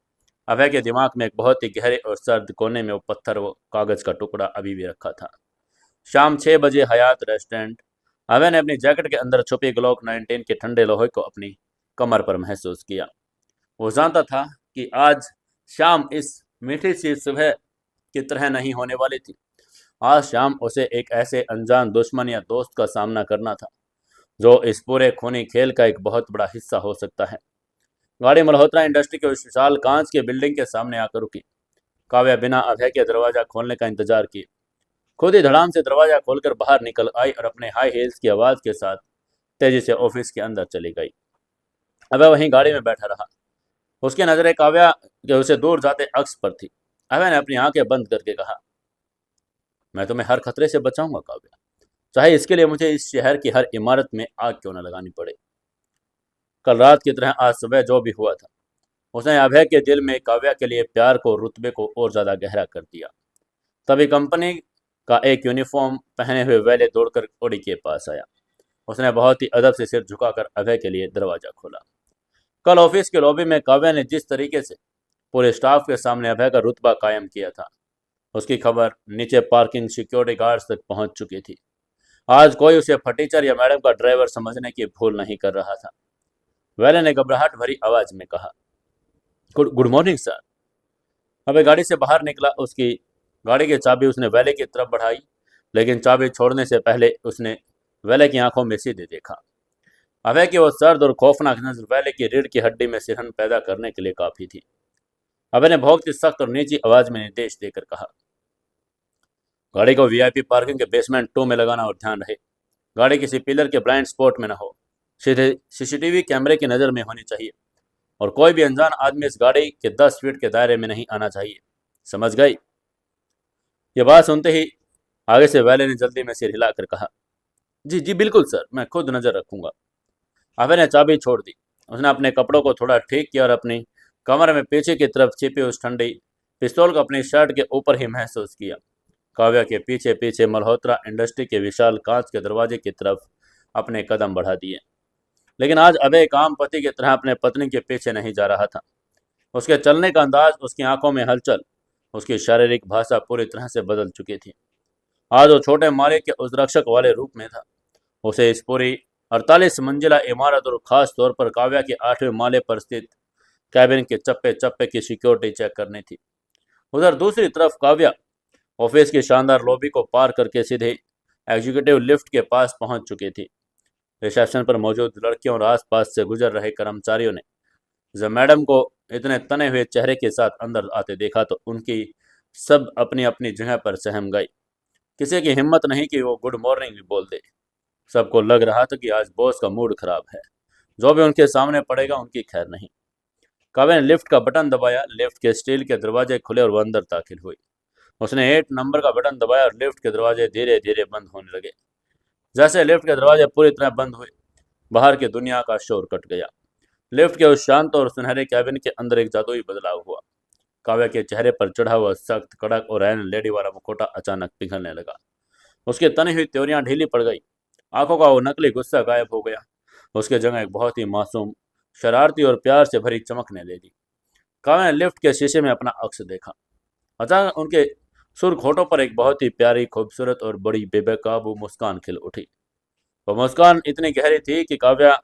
अभय के दिमाग में एक बहुत ही गहरे और सर्द कोने में वो पत्थर, वो कागज का टुकड़ा अभी भी रखा था। शाम 6 बजे हयात रेस्टोरेंट। अभय ने अपनी जैकेट के अंदर छुपी ग्लोक 19 के ठंडे लोहे को अपनी कमर पर महसूस किया। वो जानता था कि आज शाम इस मीठी सी सुबह की तरह नहीं होने वाली थी। आज शाम उसे एक ऐसे अनजान दुश्मन या दोस्त का सामना करना था, जो इस पूरे खूनी खेल का एक बहुत बड़ा हिस्सा हो सकता है। गाड़ी मल्होत्रा इंडस्ट्री के उस विशाल कांच के बिल्डिंग के सामने आकर रुकी। काव्या बिना अभय के दरवाजा खोलने का इंतजार किए खुद ही धड़ाम से दरवाजा खोलकर बाहर निकल आई और अपने हाई हील्स की आवाज के साथ तेजी से ऑफिस के अंदर चली गई। अभय वहीं गाड़ी में बैठा रहा। उसकी नजरें काव्या के उसे दूर जाते अक्स पर थी। अभय ने अपनी आंखें बंद करके कहा, मैं तुम्हें हर खतरे से बचाऊंगा काव्या। चाहे इसके लिए मुझे इस शहर की हर इमारत में आग क्यों न लगानी पड़े। कल रात की तरह आज सुबह जो भी हुआ था, उसने अभय के दिल में काव्या के लिए प्यार को, रुतबे को और ज्यादा गहरा कर दिया। तभी कंपनी का एक यूनिफॉर्म पहने हुए वैले दौड़कर ओडी के पास आया। उसने बहुत ही अदब से सिर झुकाकर अभय के लिए दरवाजा खोला। कल ऑफिस के लॉबी में काव्या ने जिस तरीके से पूरे स्टाफ के सामने अभय का रुतबा कायम किया था, उसकी खबर नीचे पार्किंग सिक्योरिटी गार्ड्स तक पहुंच चुकी थी। आज कोई उसे फटीचर या मैडम का ड्राइवर समझने की भूल नहीं कर रहा था। वैले ने घबराहट भरी आवाज में कहा, गुड गुड मॉर्निंग सर। अबे गाड़ी से बाहर निकला। उसकी गाड़ी की चाबी उसने वैले की तरफ बढ़ाई, लेकिन चाबी छोड़ने से पहले उसने वैले की आंखों में सीधे देखा। अभय की वो सर्द और खौफनाक नजर वैले की रीढ़ की हड्डी में सिरहन पैदा करने के लिए काफी थी। अभय ने बहुत ही सख्त और निजी आवाज में निर्देश देकर कहा, गाड़ी को वीआईपी पार्किंग के बेसमेंट 2 में लगाना और ध्यान रहे गाड़ी किसी पिलर के ब्लाइंड स्पॉट में न हो, सीधे सीसीटीवी कैमरे की नज़र में होनी चाहिए और कोई भी अनजान आदमी इस गाड़ी के 10 फीट के दायरे में नहीं आना चाहिए। समझ गई? ये बात सुनते ही आगे से वैले ने जल्दी में सिर हिलाकर कहा, जी जी बिल्कुल सर, मैं खुद नज़र रखूंगा। अभय ने चाबी छोड़ दी। उसने अपने कपड़ों को थोड़ा ठीक किया और अपनी कमर में पीछे की तरफ छिपी उस ठंडी पिस्तौल को अपनी शर्ट के ऊपर ही महसूस किया। काव्या के पीछे पीछे मल्होत्रा इंडस्ट्री के विशाल कांच के दरवाजे की तरफ अपने कदम बढ़ा दिए। लेकिन आज अभय एक आम पति की तरह अपने पत्नी के पीछे नहीं जा रहा था। उसके चलने का अंदाज, उसकी आंखों में हलचल, उसकी शारीरिक भाषा पूरी तरह से बदल चुकी थी। आज वो छोटे माले के उस रक्षक वाले रूप में था। उसे इस पूरी 48 मंजिला इमारत और खास तौर पर काव्या के 8वें माले पर स्थित कैबिन के चप्पे चप्पे की सिक्योरिटी चेक करनी थी। उधर दूसरी तरफ काव्या ऑफिस की शानदार लॉबी को पार करके सीधे एग्जीक्यूटिव लिफ्ट के पास पहुंच चुकी थी। रिसेप्शन पर मौजूद लड़कियों और आसपास से गुजर रहे कर्मचारियों ने जब मैडम को इतने तने हुए चेहरे के साथ अंदर आते देखा तो उनकी सब अपनी अपनी जगह पर सहम गई। किसी की हिम्मत नहीं कि वो गुड मॉर्निंग भी बोल दे। सबको लग रहा था कि आज बॉस का मूड खराब है, जो भी उनके सामने पड़ेगा उनकी खैर नहीं। काव्या ने लिफ्ट का बटन दबाया। लिफ्ट के स्टील के दरवाजे खुले और वो अंदर दाखिल हुई। उसने 8 नंबर का बटन दबाया और लिफ्ट के दरवाजे धीरे धीरे बंद होने लगे। जैसे लिफ्ट के दरवाजे पूरी तरह बंद हुए, बाहर की दुनिया का शोर कट गया। लिफ्ट के उस शांत और सुनहरे कैबिन के अंदर एक जादुई बदलाव हुआ। काव्या के चेहरे पर चढ़ा हुआ सख्त, कड़क और ऐन लेडी वाला मुखौटा अचानक पिघलने लगा। उसकी तनी हुई त्योरियां ढीली पड़ गई। आंखों का वो नकली गुस्सा गायब हो गया। उसके जगह एक बहुत ही मासूम, शरारती और प्यार से भरी चमकने लगी। काव्या ने लिफ्ट के शीशे में अपना अक्स देखा। अचानक उनके सुर्ख होठों पर एक बहुत ही प्यारी, खूबसूरत और बड़ी बेकाबू मुस्कान खिल उठी। वह मुस्कान इतनी गहरी थी कि काव्या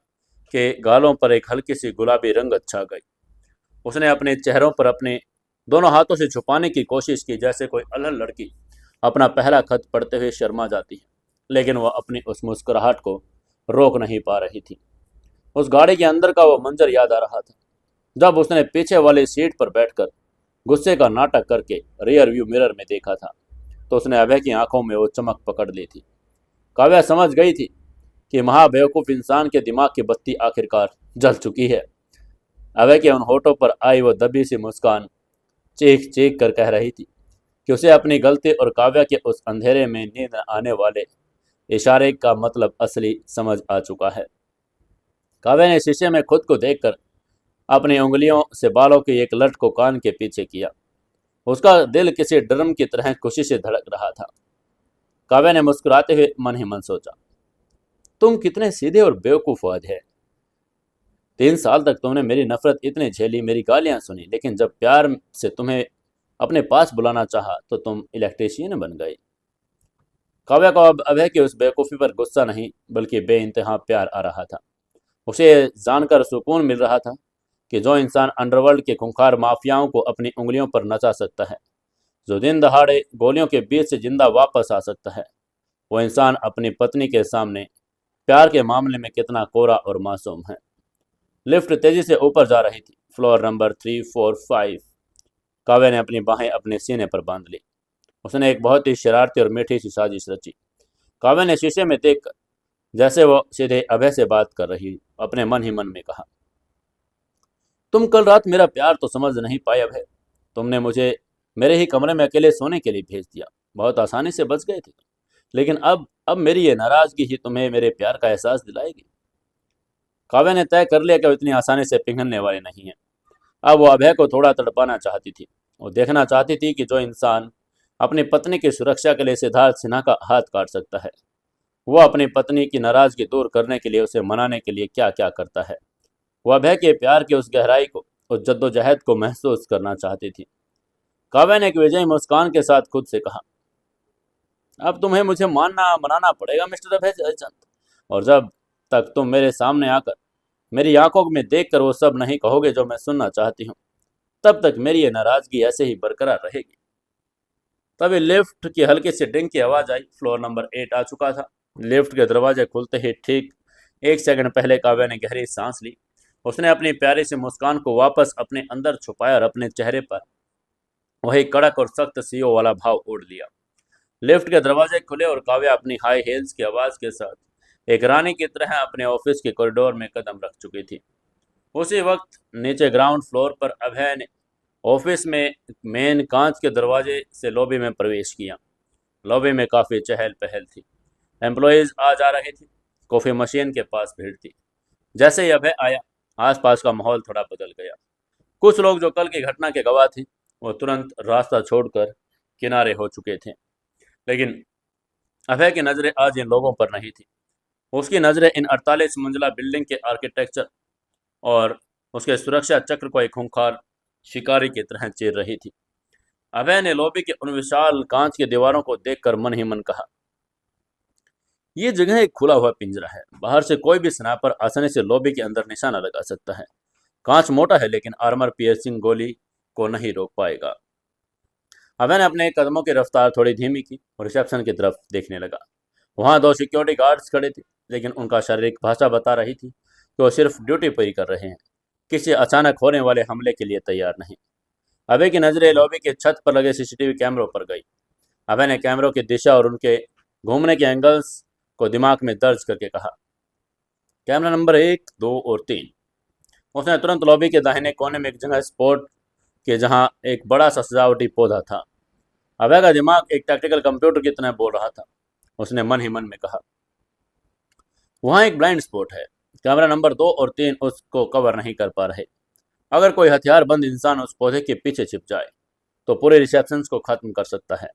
के गालों पर एक हल्की सी गुलाबी रंगत छा गई। उसने अपने चेहरों पर अपने दोनों हाथों से छुपाने की कोशिश की, जैसे कोई अल्हड़ लड़की अपना पहला खत पढ़ते हुए शर्मा जाती है, लेकिन वह अपनी उस मुस्कुराहट को रोक नहीं पा रही थी। उस गाड़ी के अंदर का वो मंजर याद आ रहा था जब उसने पीछे वाली सीट पर बैठकर गुस्से का नाटक करके रियर व्यू मिरर में देखा था, तो उसने अभय की आंखों में वो चमक पकड़ ली थी। काव्या समझ गई थी कि महाबेवकूफ इंसान के दिमाग की बत्ती आखिरकार जल चुकी है। अभय के उन होठों पर आई वो दबी सी मुस्कान चीख चीख कर कह रही थी कि उसे अपनी गलती और काव्या के उस अंधेरे में नींद आने वाले इशारे का मतलब असली समझ आ चुका है। काव्या ने शीशे में खुद को देखकर अपनी उंगलियों से बालों की एक लट को कान के पीछे किया। उसका दिल किसी ड्रम की तरह खुशी से धड़क रहा था। काव्या ने मुस्कुराते हुए मन ही मन सोचा, तुम कितने सीधे और बेवकूफ आज है। 3 साल तक तुमने मेरी नफरत इतनी झेली, मेरी गालियां सुनी, लेकिन जब प्यार से तुम्हें अपने पास बुलाना चाहा तो तुम इलेक्ट्रीशियन बन गए। काव्या को अब अभय की उस बेवकूफ़ी पर गुस्सा नहीं बल्कि बेइंतहा प्यार आ रहा था। उसे जानकर सुकून मिल रहा था कि जो इंसान अंडरवर्ल्ड के खूंखार माफियाओं को अपनी उंगलियों पर नचा सकता है, जो दिन दहाड़े गोलियों के बीच से जिंदा वापस आ सकता है, वो इंसान अपनी पत्नी के सामने प्यार के मामले में कितना कोरा और मासूम है। लिफ्ट तेजी से ऊपर जा रही थी। Floor number 3, 4, 5। काव्या ने अपनी बाहें अपने सीने पर बांध ली। उसने एक बहुत ही शरारती और मीठी सी साजिश रची। काव्या ने शीशे में देखकर, जैसे वो सीधे अभय से बात कर रही, अपने मन ही मन में कहा, तुम कल रात मेरा प्यार तो समझ नहीं पाए अभय। तुमने मुझे मेरे ही कमरे में अकेले सोने के लिए भेज दिया। बहुत आसानी से बच गए थे। लेकिन अब मेरी ये नाराजगी ही तुम्हें मेरे प्यार का एहसास दिलाएगी। काव्या ने तय कर लिया कि वो इतनी आसानी से पिघलने वाली नहीं है। अब वो अभय को थोड़ा तड़पाना चाहती थी। वो देखना चाहती थी कि जो इंसान अपनी पत्नी की सुरक्षा के लिए सिद्धार्थ सिन्हा का हाथ काट सकता है, वो अपनी पत्नी की नाराजगी दूर करने के लिए, उसे मनाने के लिए क्या क्या करता है। वो अभय के प्यार की उस गहराई को, उस जद्दोजहद को महसूस करना चाहती थी। काव्या ने एक विजयी मुस्कान के साथ खुद से कहा, अब तुम्हें मुझे मानना मनाना पड़ेगा मिस्टर अभय जयचंद। और जब तक तुम मेरे सामने आकर, मेरी आंखों में देखकर वो सब नहीं कहोगे जो मैं सुनना चाहती हूँ, तब तक मेरी ये नाराजगी ऐसे ही बरकरार रहेगी। तभी लिफ्ट की हल्की सी डिंग की आवाज आई। फ्लोर नंबर 8 आ चुका था। लिफ्ट के दरवाजे खुलते ही ठीक 1 सेकंड पहले काव्या ने गहरी सांस ली। उसने अपनी प्यारी सी मुस्कान को वापस अपने अंदर छुपाया और अपने चेहरे पर वही कड़क और सख्त सीओ वाला भाव ओढ़ लिया। लिफ्ट के दरवाजे खुले और काव्या अपनी हाई हील्स की आवाज के साथ एक रानी की तरह अपने ऑफिस के कॉरिडोर में कदम रख चुकी थी। उसी वक्त नीचे ग्राउंड फ्लोर पर अभय ने ऑफिस में मेन कांच के दरवाजे से लॉबी में प्रवेश किया। लॉबी में काफ़ी चहल पहल थी। एम्प्लॉयज़ आ जा रहे थे। कॉफ़ी मशीन के पास भीड़ थी। जैसे ही अभय आया, आसपास का माहौल थोड़ा बदल गया। कुछ लोग जो कल की घटना के गवाह थे, वो तुरंत रास्ता छोड़कर किनारे हो चुके थे। लेकिन अभय की नज़रें आज इन लोगों पर नहीं थी। उसकी नज़रें इन 48 मंजिला बिल्डिंग के आर्किटेक्चर और उसके सुरक्षा चक्र को एक खूंखार शिकारी की तरह चीर रही थी। अभय ने लॉबी के उन विशाल कांच की दीवारों को देखकर मन ही मन कहा, ये जगह एक खुला हुआ पिंजरा है। बाहर से कोई भी स्नाइपर आसानी से लॉबी के अंदर निशाना लगा सकता है। कांच मोटा है लेकिन आर्मर पियर्सिंग गोली को नहीं रोक पाएगा। अभय ने अपने कदमों की रफ्तार थोड़ी धीमी की और रिसेप्शन की तरफ देखने लगा। वहां 2 सिक्योरिटी गार्ड्स खड़े थे, लेकिन उनका शारीरिक भाषा बता रही थी कि वो सिर्फ ड्यूटी पूरी कर रहे हैं, किसी अचानक होने वाले हमले के लिए तैयार नहीं। अभय की नजरें लॉबी के छत पर लगे सीसीटीवी कैमरों पर गई। अभय ने कैमरों की दिशा और उनके घूमने के एंगल्स को दिमाग में दर्ज करके कहा, कैमरा नंबर 1, 2 और 3। उसने तुरंत लॉबी के दाहिने कोने में एक जगह स्पॉट के जहां एक बड़ा सा सजावटी पौधा था। अभय का दिमाग एक टैक्टिकल कंप्यूटर की तरह बोल रहा था। उसने मन ही मन में कहा, वहां एक ब्लाइंड स्पॉट है। कैमरा नंबर 2 और 3 उसको कवर नहीं कर पा रहे। अगर कोई हथियारबंद इंसान उस पौधे के पीछे छिप जाए तो पूरे रिसेप्शन को खत्म कर सकता है।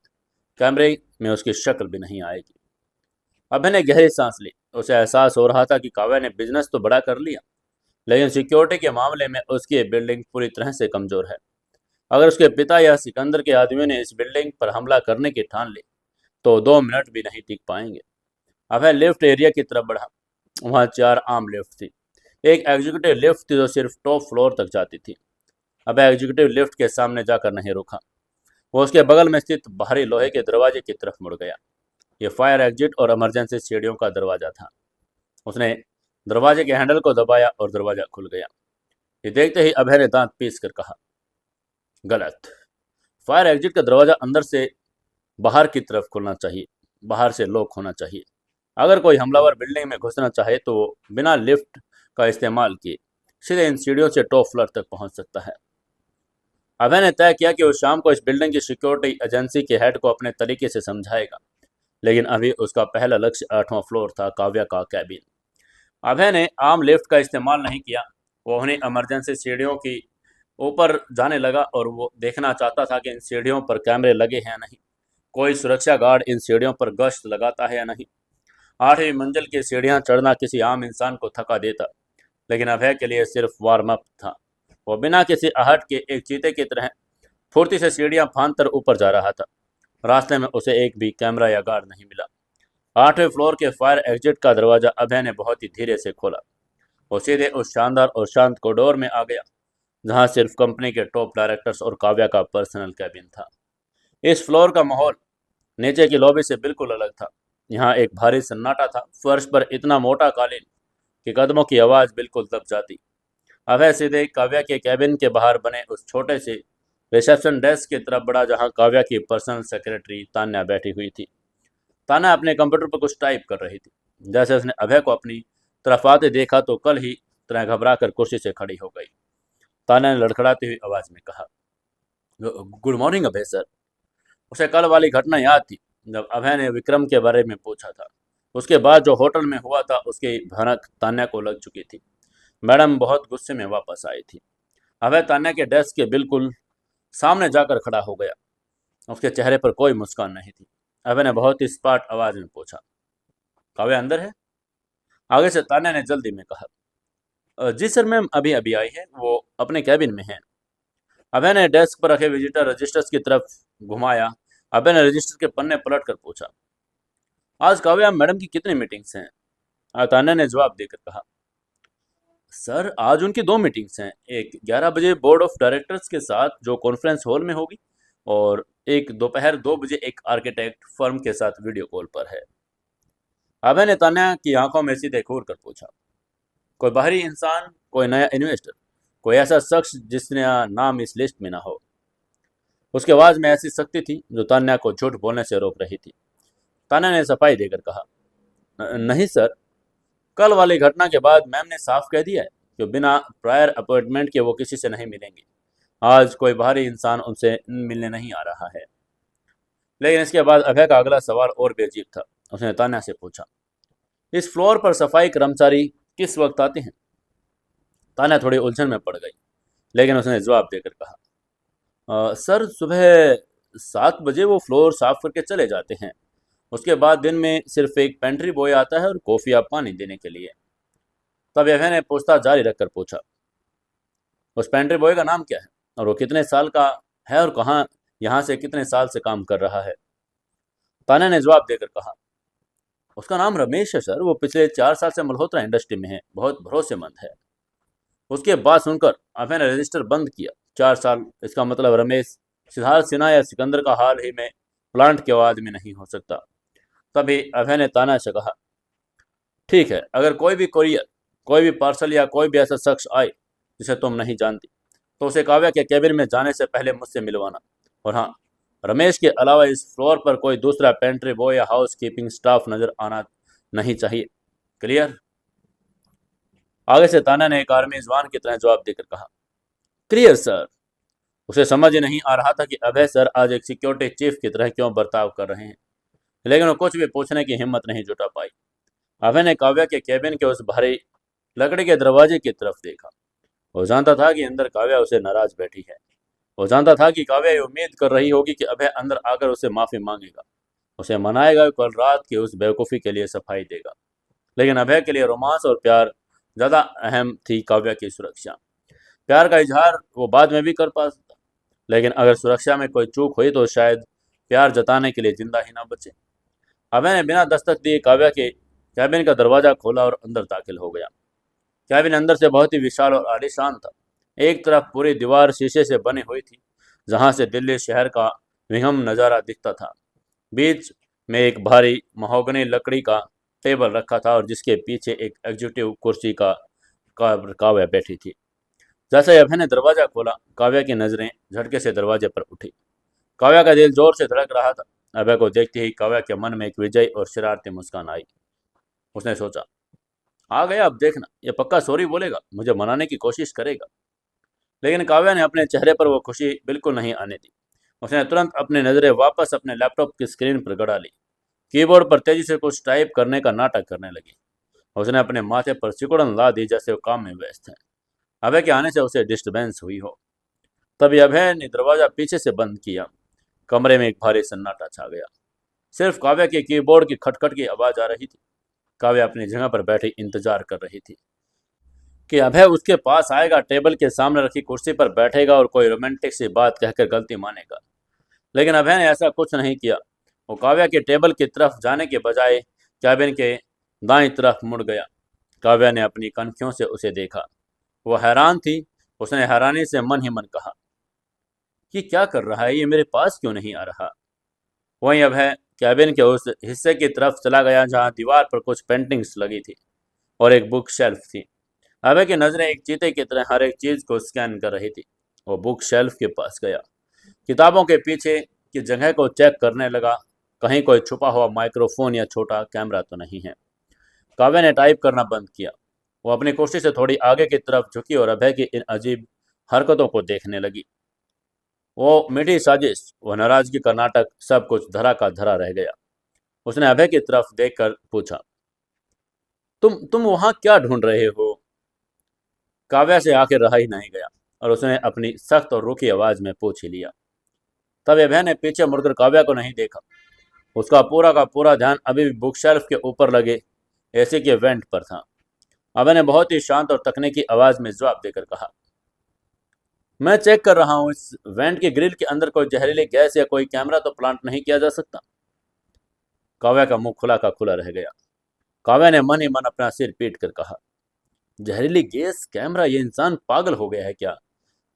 कैमरे में उसकी शक्ल भी नहीं आएगी। अभय ने गहरी सांस ली। उसे एहसास हो रहा था कि काव्या ने बिजनेस तो बड़ा कर लिया, लेकिन सिक्योरिटी के मामले में उसकी ये बिल्डिंग पूरी तरह से कमजोर है। अगर उसके पिता या सिकंदर के आदमियों ने इस बिल्डिंग पर हमला करने की ठान ली तो 2 मिनट भी नहीं टिक पाएंगे। अभय लिफ्ट एरिया की तरफ बढ़ा। वहाँ 4 आम लिफ्ट थी। एक एग्जीक्यूटिव लिफ्ट थी जो सिर्फ टॉप फ्लोर तक जाती थी। अभय एग्जीक्यूटिव लिफ्ट के सामने जाकर नहीं रुका। वो उसके बगल में स्थित बाहरी लोहे के दरवाजे की तरफ मुड़ गया। ये फायर एग्जिट और इमरजेंसी सीढ़ियों का दरवाजा था। उसने दरवाजे के हैंडल को दबाया और दरवाजा खुल गया। ये देखते ही अभय ने दांत पीस कर कहा, गलत। फायर एग्जिट का दरवाजा अंदर से बाहर की तरफ खुलना चाहिए, बाहर से लॉक होना चाहिए। अगर कोई हमलावर बिल्डिंग में घुसना चाहे तो वो बिना लिफ्ट का इस्तेमाल किए सीधे इन सीढ़ियों से टॉप फ्लोर तक पहुंच सकता है। अभय ने तय किया कि उस शाम को इस बिल्डिंग की सिक्योरिटी एजेंसी के हेड को अपने तरीके से समझाएगा, लेकिन अभी उसका पहला लक्ष्य 8वां फ्लोर था, काव्या का कैबिन। अभय ने आम लिफ्ट का इस्तेमाल नहीं किया। वो उन्हें इमरजेंसी सीढ़ियों की ऊपर जाने लगा और वो देखना चाहता था कि इन सीढ़ियों पर कैमरे लगे हैं या नहीं, कोई सुरक्षा गार्ड इन सीढ़ियों पर गश्त लगाता है या नहीं। 8वीं मंजिल की सीढ़ियां चढ़ना किसी आम इंसान को थका देता, लेकिन अभय के लिए सिर्फ वार्म अप था। वो बिना किसी आहट के एक चीते की तरह फुर्ती से सीढ़ियां फांदकर ऊपर जा रहा था। रास्ते में उसे एक भी कैमरा या गार्ड नहीं मिला। 8वें फ्लोर के फायर एग्जिट का दरवाजा अभय ने बहुत ही धीरे से खोला। वो सीधे उस शानदार और शांत कॉरिडोर में आ गया जहां सिर्फ कंपनी के टॉप डायरेक्टर्स और काव्या का पर्सनल कैबिन था। इस फ्लोर का माहौल नीचे की लॉबी से बिल्कुल अलग था। यहाँ एक भारी सन्नाटा था। फर्श पर इतना मोटा कालीन कि कदमों की आवाज़ बिल्कुल दब जाती। अभय सीधे काव्या के कैबिन के बाहर बने उस छोटे से रिसेप्शन डेस्क की तरफ बढ़ा जहां काव्या की पर्सनल सेक्रेटरी तान्या बैठी हुई थी। तान्या अपने कंप्यूटर पर कुछ टाइप कर रही थी। जैसे उसने अभय को अपनी तरफ आते देखा तो कल ही तरह घबरा कर कुर्सी से खड़ी हो गई। तान्या ने लड़खड़ाती हुई आवाज में कहा, गुड मॉर्निंग अभय सर। उसे कल वाली घटना याद थी। जब अभय ने विक्रम के बारे में पूछा था। उसके बाद जो होटल में हुआ था उसकी भनक तान्या को लग चुकी थी। मैडम बहुत गुस्से में वापस आई थी। अभय तान्या के डेस्क के बिल्कुल सामने जाकर खड़ा हो गया। उसके चेहरे पर कोई मुस्कान नहीं थी। अभय ने बहुत ही स्पाट आवाज में पूछा, काव्या अंदर है? आगे से तान्या ने जल्दी में कहा, जी सर मैम अभी अभी आई है, वो अपने कैबिन में है। अभय ने डेस्क पर रखे विजिटर रजिस्टर्स की तरफ घुमाया। अभय ने रजिस्टर के पन्ने पलट कर पूछा, आज काव्या मैडम की कितनी मीटिंग्स हैं? तान्या ने जवाब देकर कहा, सर आज उनकी 2 मीटिंग्स हैं, एक 11 बजे बोर्ड ऑफ डायरेक्टर्स के साथ जो कॉन्फ्रेंस हॉल में होगी, और एक दोपहर 2 बजे एक आर्किटेक्ट फर्म के साथ वीडियो कॉल पर है। अभय ने तान्या की आंखों में सीधे घूर कर पूछा, कोई बाहरी इंसान, कोई नया इन्वेस्टर, कोई ऐसा शख्स जिसका नाम इस लिस्ट में ना हो? उसके आवाज में ऐसी शक्ति थी जो तान्या को झूठ बोलने से रोक रही थी। तान्या ने सफाई देकर कहा, नहीं सर, कल वाली घटना के बाद मैम ने साफ कह दिया है कि बिना प्रायर अपॉइंटमेंट के वो किसी से नहीं मिलेंगी। आज कोई बाहरी इंसान उनसे मिलने नहीं आ रहा है। लेकिन इसके बाद अभय का अगला सवाल और भी अजीब था। उसने तान्या से पूछा, इस फ्लोर पर सफाई कर्मचारी किस वक्त आते हैं? तान्या थोड़ी उलझन में पड़ गई, लेकिन उसने जवाब देकर कहा, सर सुबह 7 बजे वो फ्लोर साफ करके चले जाते हैं। उसके बाद दिन में सिर्फ एक पेंट्री बॉय आता है और कॉफ़ी या पानी देने के लिए। तब अभय ने पूछताछ जारी रखकर पूछा, उस पेंट्री बॉय का नाम क्या है और वो कितने साल का है और कहाँ यहाँ से कितने साल से काम कर रहा है? तान्या ने जवाब देकर कहा, उसका नाम रमेश है सर, वो पिछले 4 साल से मल्होत्रा इंडस्ट्री में है, बहुत भरोसेमंद है। उसके बाद सुनकर अभय ने रजिस्टर बंद किया। 4 साल, इसका मतलब रमेश सिद्धार्थ सिन्हा या सिकंदर का हाल ही में प्लांट के आदमी नहीं हो सकता। तभी अभय ने तान्या से कहा, ठीक है, अगर कोई भी कोरियर, कोई भी पार्सल या कोई भी ऐसा शख्स आए जिसे तुम नहीं जानती, तो उसे काव्या के केबिन में जाने से पहले मुझसे मिलवाना। और हाँ, रमेश के अलावा इस फ्लोर पर कोई दूसरा पेंट्री बॉय या हाउस कीपिंग स्टाफ नजर आना नहीं चाहिए। क्लियर? आगे से तान्या ने एक आर्मी जवान की तरह जवाब देकर कहा, क्लियर सर। उसे समझ ही नहीं आ रहा था कि अभय सर आज एक सिक्योरिटी चीफ की तरह क्यों बर्ताव कर रहे हैं, लेकिन वो कुछ भी पूछने की हिम्मत नहीं जुटा पाई। अभय ने काव्या के केबिन के उस भारी लकड़ी के दरवाजे की तरफ देखा। वो जानता था कि अंदर काव्या उसे नाराज बैठी है। वो जानता था कि काव्या ये उम्मीद कर रही होगी कि अभय अंदर आकर उसे माफी मांगेगा, उसे मनाएगा, कल रात की उस बेवकूफ़ी के लिए सफाई देगा। लेकिन अभय के लिए रोमांस और प्यार ज़्यादा अहम थी काव्या की सुरक्षा। प्यार का इजहार वो बाद में भी कर पा सकता, लेकिन अगर सुरक्षा में कोई चूक हुई तो शायद प्यार जताने के लिए जिंदा ही ना बचे। अभय ने बिना दस्तक दिए काव्या के कैबिन का दरवाजा खोला और अंदर दाखिल हो गया। कैबिन अंदर से बहुत ही विशाल और आलीशान था। एक तरफ पूरी दीवार शीशे से बनी हुई थी, जहां से दिल्ली शहर का विहंगम नज़ारा दिखता था। बीच में एक भारी महोगनी लकड़ी का टेबल रखा था और जिसके पीछे एक एग्जीक्यूटिव कुर्सी का काव्या बैठी थी। जैसे ही अभय ने दरवाजा खोला, काव्या की नज़रें झटके से दरवाजे पर उठी। काव्या का दिल जोर से धड़क रहा था। अभय को देखते ही काव्या के मन में एक विजयी और शरारती मुस्कान आई। उसने सोचा, आ गया, अब देखना, ये पक्का सॉरी बोलेगा, मुझे मनाने की कोशिश करेगा। लेकिन काव्या ने अपने चेहरे पर वो खुशी बिल्कुल नहीं आने दी। उसने तुरंत अपनी नज़रें वापस अपने लैपटॉप की स्क्रीन पर गड़ा ली। कीबोर्ड पर तेजी से कुछ टाइप करने का नाटक करने लगी। उसने अपने माथे पर सिकुड़न ला दी, जैसे वो काम में व्यस्त है। अभय के आने से उसे डिस्टर्बेंस हुई हो। तभी अभय ने दरवाजा पीछे से बंद किया। कमरे में एक भारी सन्नाटा छा गया। सिर्फ काव्या के कीबोर्ड की खटखट की आवाज़ आ रही थी। काव्या अपनी जगह पर बैठी इंतजार कर रही थी कि अभय उसके पास आएगा, टेबल के सामने रखी कुर्सी पर बैठेगा और कोई रोमांटिक सी बात कहकर गलती मानेगा। लेकिन अभय ने ऐसा कुछ नहीं किया। वो काव्या के टेबल की तरफ जाने के बजाय कैबिन के दाईं तरफ मुड़ गया। काव्या ने अपनी कनखियों से उसे देखा। वो हैरान थी। उसने हैरानी से मन ही मन कहा, कि क्या कर रहा है ये, मेरे पास क्यों नहीं आ रहा? वहीं अभय कैबिन के उस हिस्से की तरफ चला गया जहां दीवार पर कुछ पेंटिंग्स लगी थी और एक बुक शेल्फ थी। अभय की नज़रें एक चीते की तरह हर एक चीज़ को स्कैन कर रही थी। वो बुक शेल्फ के पास गया, किताबों के पीछे की जगह को चेक करने लगा, कहीं कोई छुपा हुआ माइक्रोफोन या छोटा कैमरा तो नहीं है। काव्या ने टाइप करना बंद किया। वो अपनी कुर्सी से थोड़ी आगे की तरफ झुकी और अभय की इन अजीब हरकतों को देखने लगी। वो मीठी साजिश, वो नाराजगी का नाटक, सब कुछ धरा का धरा रह गया। उसने अभय की तरफ देखकर पूछा, तुम वहां क्या ढूंढ रहे हो? काव्या से आखिर रहा ही नहीं गया और उसने अपनी सख्त और रूखी आवाज में पूछ ही लिया। तब अभय ने पीछे मुड़कर काव्या को नहीं देखा। उसका पूरा का पूरा ध्यान अभी भी बुक शेल्फ के ऊपर लगे एसी के वेंट पर था। अभय ने बहुत ही शांत और तकनीकी आवाज में जवाब देकर कहा, मैं चेक कर रहा हूँ, इस वेंट की ग्रिल के अंदर कोई जहरीली गैस या कोई कैमरा तो प्लांट नहीं किया जा सकता। काव्या का मुंह खुला का खुला रह गया। काव्या ने मन ही मन अपना सिर पीट कर कहा, जहरीली गैस, कैमरा, ये इंसान पागल हो गया है क्या?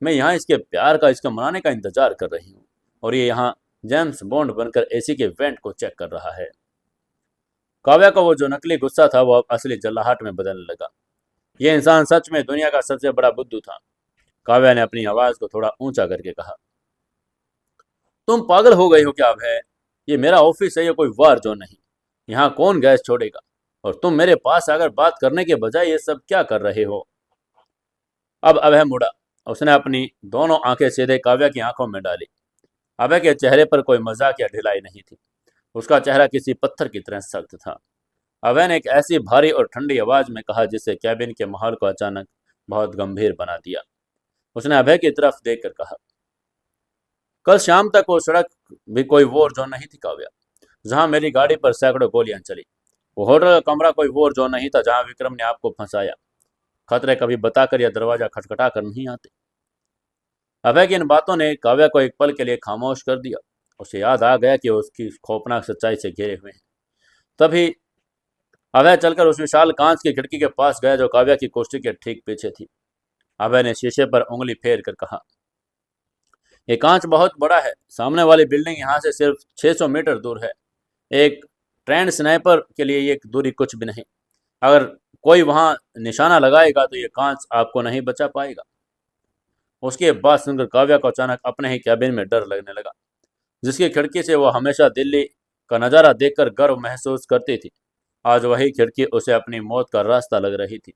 मैं यहाँ इसके प्यार का, इसका मनाने का इंतजार कर रही हूँ और ये यहाँ जेम्स बॉन्ड बनकर एसी के वेंट को चेक कर रहा है। काव्या का वो जो नकली गुस्सा था वो अब असली जल्लाहट में बदलने लगा। ये इंसान सच में दुनिया का सबसे बड़ा बुद्धू था। काव्या ने अपनी आवाज को थोड़ा ऊंचा करके कहा, तुम पागल हो गई हो क्या अब है? ये मेरा ऑफिस है, ये कोई वार जोन नहीं। यहाँ कौन गैस छोड़ेगा? और तुम मेरे पास आकर बात करने के बजाय ये सब क्या कर रहे हो? अब अभय मुड़ा। उसने अपनी दोनों आंखें सीधे काव्या की आंखों में डाली। अभय के चेहरे पर कोई मजाक या ढिलाई नहीं थी। उसका चेहरा किसी पत्थर की तरह सख्त था। अभय ने एक ऐसी भारी और ठंडी आवाज में कहा जिससे कैबिन के माहौल को अचानक बहुत गंभीर बना दिया। उसने अभय की तरफ देखकर कहा, कल शाम तक वो सड़क भी कोई वॉर जोन नहीं थी काव्या, जहां मेरी गाड़ी पर सैकड़ों गोलियां चली। वो होटल का कमरा कोई वॉर जोन नहीं था जहां विक्रम ने आपको फंसाया। खतरे कभी बताकर या दरवाजा खटखटा कर नहीं आते। अभय की इन बातों ने काव्या को एक पल के लिए खामोश कर दिया। उसे याद आ गया कि वो उसकी खौफनाक सच्चाई से घिरे हुए हैं। तभी अभय चलकर उस विशाल कांच की खिड़की के पास गया जो काव्या की कुर्सी के ठीक पीछे थी। अभय ने शीशे पर उंगली फेर कर कहा, ये कांच बहुत बड़ा है। सामने वाली बिल्डिंग यहाँ से सिर्फ 600 मीटर दूर है। एक ट्रेंड स्नाइपर के लिए ये दूरी कुछ भी नहीं। अगर कोई वहां निशाना लगाएगा तो ये कांच आपको नहीं बचा पाएगा। उसकी बात सुनकर काव्या को अचानक अपने ही कैबिन में डर लगने लगा, जिसकी खिड़की से वो हमेशा दिल्ली का नज़ारा देखकर गर्व महसूस करती थी। आज वही खिड़की उसे अपनी मौत का रास्ता लग रही थी।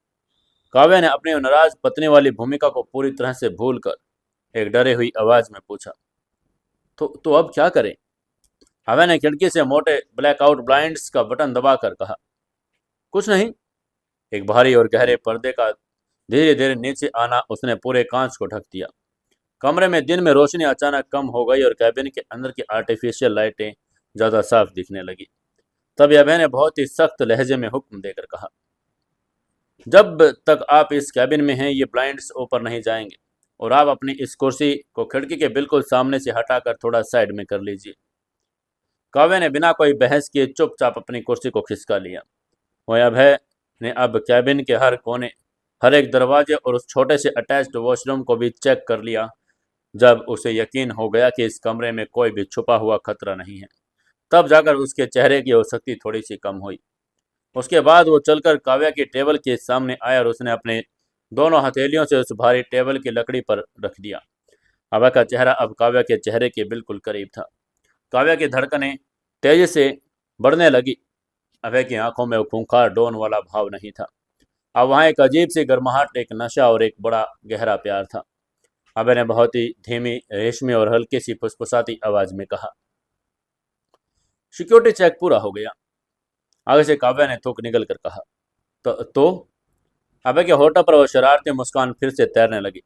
काव्या ने अपनी नाराज पत्नी वाली भूमिका को पूरी तरह से भूलकर एक डरी हुई आवाज में पूछा, तो अब क्या करें? अभय ने खिड़की से मोटे ब्लैकआउट ब्लाइंड्स का बटन दबाकर कहा, कुछ नहीं। एक भारी और गहरे पर्दे का धीरे धीरे नीचे आना उसने पूरे कांच को ढक दिया। कमरे में दिन में रोशनी अचानक कम हो गई और कैबिन के अंदर की आर्टिफिशियल लाइटें ज्यादा साफ दिखने लगी। तभी अभय ने बहुत ही सख्त लहजे में हुक्म देकर कहा, जब तक आप इस कैबिन में हैं ये ब्लाइंड्स ऊपर नहीं जाएंगे और आप अपनी इस कुर्सी को खिड़की के बिल्कुल सामने से हटाकर थोड़ा साइड में कर लीजिए। काव्य ने बिना कोई बहस किए चुपचाप अपनी कुर्सी को खिसका लिया। वहीं अभय ने अब कैबिन के हर कोने, हर एक दरवाजे और उस छोटे से अटैच्ड वॉशरूम को भी चेक कर लिया। जब उसे यकीन हो गया कि इस कमरे में कोई भी छुपा हुआ खतरा नहीं है, तब जाकर उसके चेहरे की आसक्ति थोड़ी सी कम हुई। उसके बाद वो चलकर काव्या की टेबल के सामने आया और उसने अपने दोनों हथेलियों से उस भारी टेबल की लकड़ी पर रख दिया। अभय का चेहरा अब काव्या के चेहरे के बिल्कुल करीब था। काव्या की धड़कनें तेजी से बढ़ने लगी। अभय की आंखों में वो खूंखार डोन वाला भाव नहीं था। अब वहाँ एक अजीब सी गर्माहट, एक नशा और एक बड़ा गहरा प्यार था। अभय ने बहुत ही धीमी, रेशमी और हल्की सी फुसफुसाती आवाज में कहा, सिक्योरिटी चेक पूरा हो गया। आगे से काव्या ने थूक निकल कर कहा, तो अभय के होठों पर वो शरारती मुस्कान फिर से तैरने लगी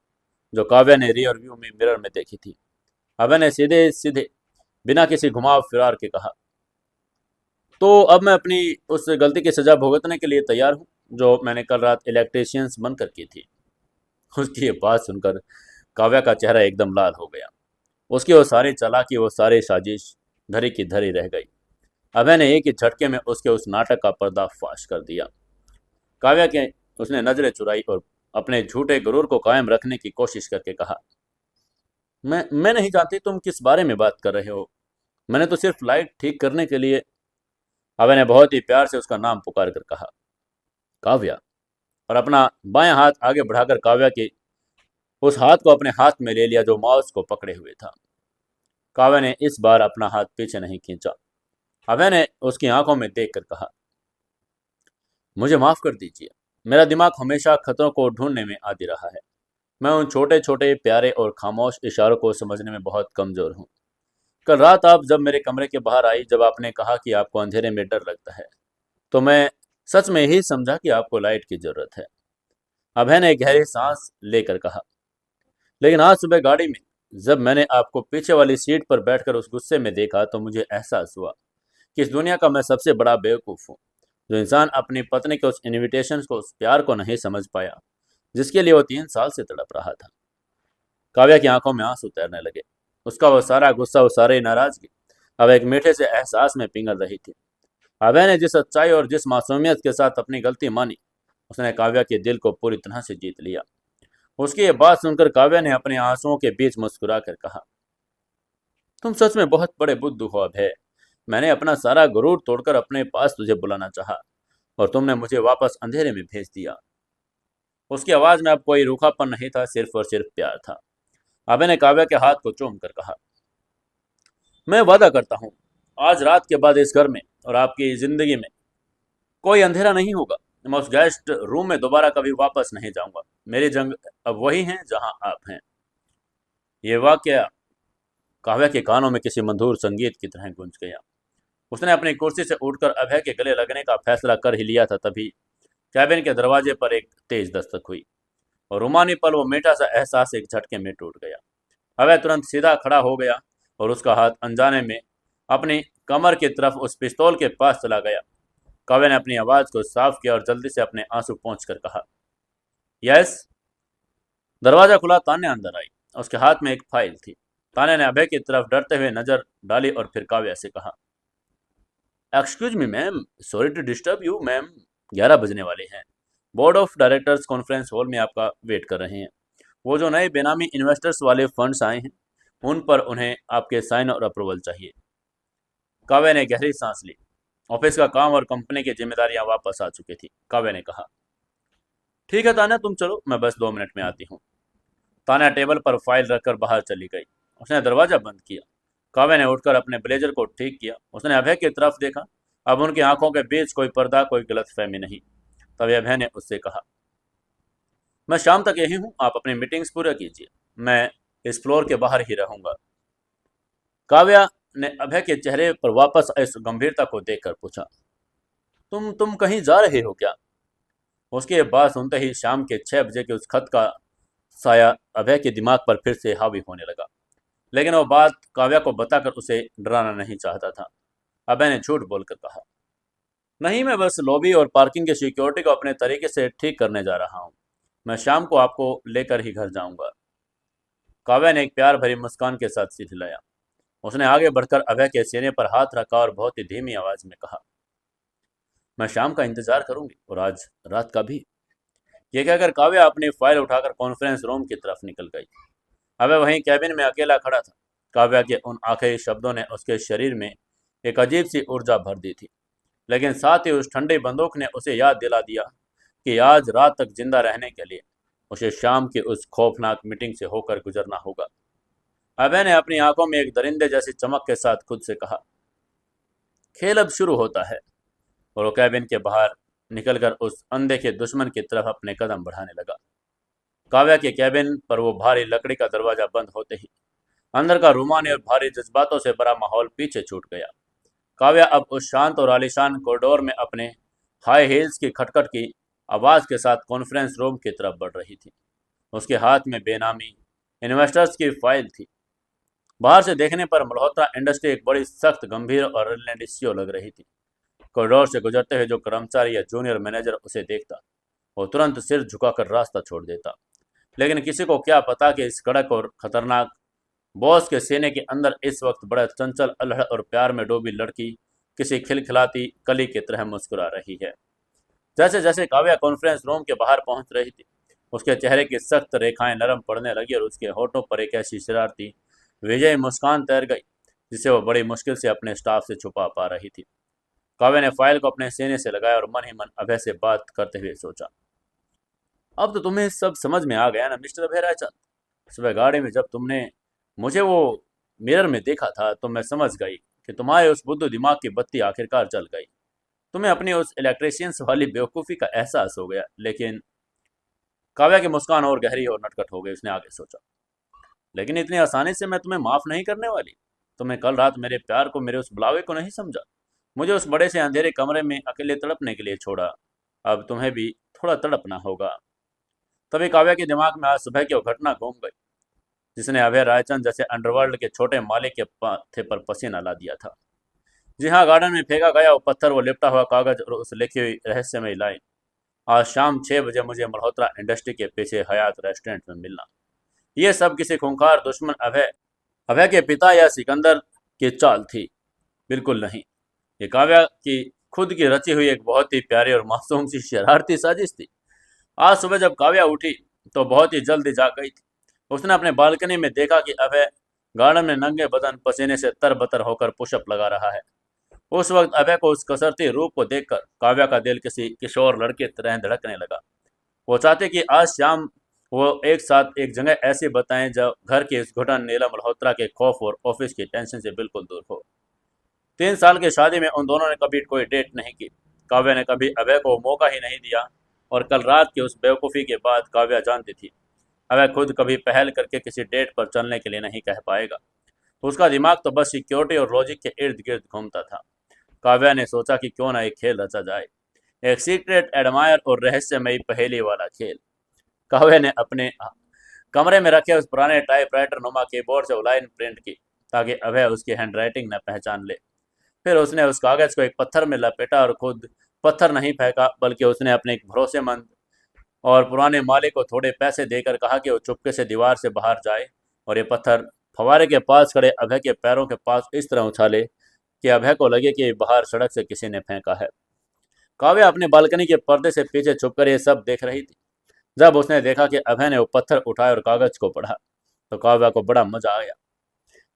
जो काव्या ने रियर व्यू में मिरर में देखी थी। अभय ने सीधे सीधे बिना किसी घुमाव फिरार के कहा, तो अब मैं अपनी उस गलती की सजा भुगतने के लिए तैयार हूँ जो मैंने कल रात इलेक्ट्रिशियंस बनकर की थी। उसकी ये बात सुनकर काव्या का चेहरा एकदम लाल हो गया। उसकी वो सारी चालाकी, वो सारी साजिश धरी की धरी रह गई। अभय ने एक ही झटके में उसके उस नाटक का पर्दाफाश कर दिया। काव्या के उसने नजरें चुराई और अपने झूठे गुरूर को कायम रखने की कोशिश करके कहा, मैं नहीं जानती तुम किस बारे में बात कर रहे हो। मैंने तो सिर्फ लाइट ठीक करने के लिए। अभय ने बहुत ही प्यार से उसका नाम पुकार कर कहा, काव्या, और अपना बायां हाथ आगे बढ़ाकर काव्या के उस हाथ को अपने हाथ में ले लिया जो माउस को पकड़े हुए था। काव्या ने इस बार अपना हाथ पीछे नहीं खींचा। अभय ने उसकी आंखों में देखकर कहा, मुझे माफ कर दीजिए, मेरा दिमाग हमेशा खतरों को ढूंढने में आदि रहा है। मैं उन छोटे छोटे प्यारे और खामोश इशारों को समझने में बहुत कमज़ोर हूँ। कल रात आप जब मेरे कमरे के बाहर आई, जब आपने कहा कि आपको अंधेरे में डर लगता है, तो मैं सच में यही समझा कि आपको लाइट की ज़रूरत है। अभय ने गहरी सांस लेकर कहा। लेकिन आज सुबह गाड़ी में जब मैंने आपको पीछे वाली सीट पर बैठकर उस गुस्से में देखा, तो मुझे एहसास हुआ कि इस दुनिया का मैं सबसे बड़ा बेवकूफ़ हूँ। जो इंसान अपनी पत्नी के उस इनविटेशन को, उस प्यार को नहीं समझ पाया जिसके लिए वो 3 साल से तड़प रहा था। काव्या की आंखों में आंसू तैरने लगे। उसका वो सारा गुस्सा, वो सारी नाराजगी अब एक मीठे से एहसास में पिघल रही थी। अभय ने जिस सच्चाई और जिस मासूमियत के साथ अपनी गलती मानी, उसने काव्या के दिल को पूरी तरह से जीत लिया। उसकी ये बात सुनकर काव्या ने अपने आंसुओं के बीच मुस्कुरा कर कहा, तुम सच में बहुत बड़े बुद्धू हो अभय। मैंने अपना सारा गुरूर तोड़कर अपने पास तुझे बुलाना चाहा, और तुमने मुझे वापस अंधेरे में भेज दिया। उसकी आवाज में अब कोई रूखापन नहीं था, सिर्फ और सिर्फ प्यार था। अभय ने काव्या के हाथ को चूम कर कहा, मैं वादा करता हूँ, आज रात के बाद इस घर में और आपकी जिंदगी में कोई अंधेरा नहीं होगा। मैं उस गेस्ट रूम में दोबारा कभी वापस नहीं जाऊंगा। मेरी जंग अब वही है जहां आप हैं। ये वाक्य काव्या के कानों में किसी मधुर संगीत की तरह गूंज गया। उसने अपनी कुर्सी से उठकर अभय के गले लगने का फैसला कर ही लिया था, तभी कैबिन के दरवाजे पर एक तेज दस्तक हुई, और रुमानी पल, वो मीठा सा एहसास एक झटके में टूट गया। अभय तुरंत सीधा खड़ा हो गया और उसका हाथ अनजाने में अपनी कमर की तरफ उस पिस्तौल के पास चला गया। काव्या ने अपनी आवाज को साफ किया और जल्दी से अपने आंसू पोंछ कर कहा, यस। दरवाजा खुला, तान्या अंदर आई। उसके हाथ में एक फाइल थी। तान्या ने अभय की तरफ डरते हुए नजर डाली और फिर काव्या से कहा, excuse me ma'am, sorry to disturb you ma'am. 11 बजने वाले हैं। Board of directors conference hall में आपका वेट कर रहे हैं। वो जो नए बेनामी इन्वेस्टर्स वाले फंड्स आए हैं, उन पर उन्हें आपके साइन और अप्रूवल चाहिए। काव्या ने गहरी सांस ली। ऑफिस का काम और कंपनी की जिम्मेदारियां वापस आ चुकी थी। काव्या ने कहा, ठीक है तान्या, तुम चलो, मैं बस 2 मिनट में आती हूँ। तान्या टेबल पर फाइल रखकर बाहर चली गई। उसने दरवाजा बंद किया। काव्या ने उठकर अपने ब्लेजर को ठीक किया। उसने अभय की तरफ देखा। अब उनकी आंखों के बीच कोई पर्दा, कोई गलतफहमी नहीं। तभी अभय ने उससे कहा, मैं शाम तक यही हूँ, आप अपनी मीटिंग्स पूरा कीजिए। मैं इस फ्लोर के बाहर ही रहूंगा। काव्या ने अभय के चेहरे पर वापस इस गंभीरता को देखकर पूछा, तुम कहीं जा रहे हो क्या? उसकी ये बात सुनते ही शाम के 6 बजे के उस खत का साया अभय के दिमाग पर फिर से हावी होने लगा। लेकिन वो बात काव्या को बताकर उसे डराना नहीं चाहता था। अभय ने झूठ बोलकर कहा, नहीं, मैं बस लॉबी और पार्किंग की सिक्योरिटी को अपने तरीके से ठीक करने जा रहा हूँ। मैं शाम को आपको लेकर ही घर जाऊंगा। काव्या ने एक प्यार भरी मुस्कान के साथ सिर हिलाया। उसने आगे बढ़कर अभय के सीने पर हाथ रखा और बहुत ही धीमी आवाज में कहा, मैं शाम का इंतजार करूंगी, और आज रात का भी। ये कहकर काव्या अपनी फाइल उठाकर कॉन्फ्रेंस रूम की तरफ निकल गई। अभय वहीं कैबिन में अकेला खड़ा था। काव्या के उन आखिरी शब्दों ने उसके शरीर में एक अजीब सी ऊर्जा भर दी थी, लेकिन साथ ही उस ठंडी बंदूक ने उसे याद दिला दिया कि आज रात तक जिंदा रहने के लिए उसे शाम की उस खौफनाक मीटिंग से होकर गुजरना होगा। अभय ने अपनी आंखों में एक दरिंदे जैसी चमक के साथ खुद से कहा, खेल अब शुरू होता है। और वो कैबिन के बाहर निकलकर उस अनदेखे दुश्मन की तरफ अपने कदम बढ़ाने लगा। काव्या के कैबिन पर वो भारी लकड़ी का दरवाजा बंद होते ही अंदर का रूमानी और भारी जज्बातों से भरा माहौल पीछे छूट गया। काव्या अब उस शांत और आलीशान कॉरिडोर में अपने हाई हील्स की खटखट की आवाज के साथ कॉन्फ्रेंस रूम की तरफ बढ़ रही थी। उसके हाथ में बेनामी इन्वेस्टर्स की फाइल थी। बाहर से देखने पर मल्होत्रा इंडस्ट्री एक बड़ी सख्त, गंभीर और रिलेंडिसियो लग रही थी। कॉरिडोर से गुजरते हुए जो कर्मचारी या जूनियर मैनेजर उसे देखता, वो तुरंत सिर झुकाकर रास्ता छोड़ देता। लेकिन किसी को क्या पता कि इस कड़क और खतरनाक बॉस के सीने के अंदर इस वक्त बड़ा चंचल, अल्हड़ और प्यार में डूबी लड़की किसी खिलखिलाती कली की तरह मुस्कुरा रही है। जैसे जैसे काव्या कॉन्फ्रेंस रूम के बाहर पहुंच रही थी, उसके चेहरे की सख्त रेखाएं नरम पड़ने लगी और उसके होठों पर एक ऐसी शरारती, विजयी मुस्कान तैर गई जिसे वो बड़ी मुश्किल से अपने स्टाफ से छुपा पा रही थी। काव्या ने फाइल को अपने सीने से लगाया और मन ही मन अभय से बात करते हुए सोचा, अब तो तुम्हें सब समझ में आ गया ना मिस्टर अभय रायचंद। सुबह गाड़ी में जब तुमने मुझे वो मिरर में देखा था, तो मैं समझ गई कि तुम्हारे उस बुद्धू दिमाग की बत्ती आखिरकार जल गई। तुम्हें अपनी उस इलेक्ट्रिशियंस वाली बेवकूफ़ी का एहसास हो गया। लेकिन काव्या की मुस्कान और गहरी और नटखट हो गई। उसने आगे सोचा, लेकिन इतनी आसानी से मैं तुम्हें माफ नहीं करने वाली। तुमने कल रात मेरे प्यार को, मेरे उस बुलावे को नहीं समझा, मुझे उस बड़े से अंधेरे कमरे में अकेले तड़पने के लिए छोड़ा। अब तुम्हें भी थोड़ा तड़पना होगा। तभी काव्या के दिमाग में आज सुबह की वो घटना घूम गई जिसने अभय रायचंद जैसे अंडरवर्ल्ड के छोटे मालिक के माथे पर पसीना ला दिया था। जी हाँ, गार्डन में फेंका गया वो पत्थर, वो लिपटा हुआ कागज और उस लिखी हुई रहस्यमयी लाइन, आज शाम 6 बजे मुझे मल्होत्रा इंडस्ट्री के पीछे हयात रेस्टोरेंट में मिलना। ये सब किसी खूंखार दुश्मन अभय अभय के पिता या सिकंदर की चाल थी? बिल्कुल नहीं। ये काव्या की खुद की रची हुई एक बहुत ही प्यारी और मासूम सी शरारती साजिश थी। आज सुबह जब काव्या उठी तो बहुत ही जल्दी जाग गई थी। उसने अपने बालकनी में देखा कि अभय गार्डन में नंगे बदन पसीने से तरबतर होकर पुशअप लगा रहा है। उस वक्त अभय को उस कसरती रूप को देखकर काव्या का दिल किसी किशोर लड़के की तरह धड़कने लगा। वो चाहते कि आज शाम वो एक साथ एक जगह ऐसी बताएं जब घर की इस घुटन नीलम मल्होत्रा के खौफ और ऑफिस की टेंशन से बिल्कुल दूर हो। 3 साल की शादी में उन दोनों ने कभी कोई डेट नहीं की। काव्या ने कभी अभय को मौका ही नहीं दिया, और कल रात की उस बेवकूफ़ी के बाद काव्या जानती थी अभय खुद कभी पहल करके किसी डेट पर चलने के लिए नहीं कह पाएगा। उसका दिमाग तो बस सिक्योरिटी और लॉजिक के इर्द गिर्द घूमता था। काव्या ने सोचा कि क्यों ना एक खेल रचा जाए, एक सीक्रेट एडमायर और रहस्यमयी पहेली वाला खेल। काव्या ने अपने कमरे में रखे उस पुराने टाइपराइटर नुमा कीबोर्ड से वो लाइन प्रिंट की ताकि अभय उसकी हैंडराइटिंग न पहचान ले। फिर उसने उस कागज को एक पत्थर में लपेटा और खुद पत्थर नहीं फेंका, बल्कि उसने अपने एक भरोसेमंद और पुराने मालिक को थोड़े पैसे देकर कहा कि वो चुपके से दीवार से बाहर जाए और ये पत्थर फवारे के पास खड़े अभय के पैरों के पास इस तरह उछाले कि अभय को लगे कि बाहर सड़क से किसी ने फेंका है। काव्या अपनी बालकनी के पर्दे से पीछे छुपकर ये सब देख रही थी। जब उसने देखा कि अभय ने वो पत्थर उठाया और कागज को पढ़ा तो काव्या को बड़ा मजा आया।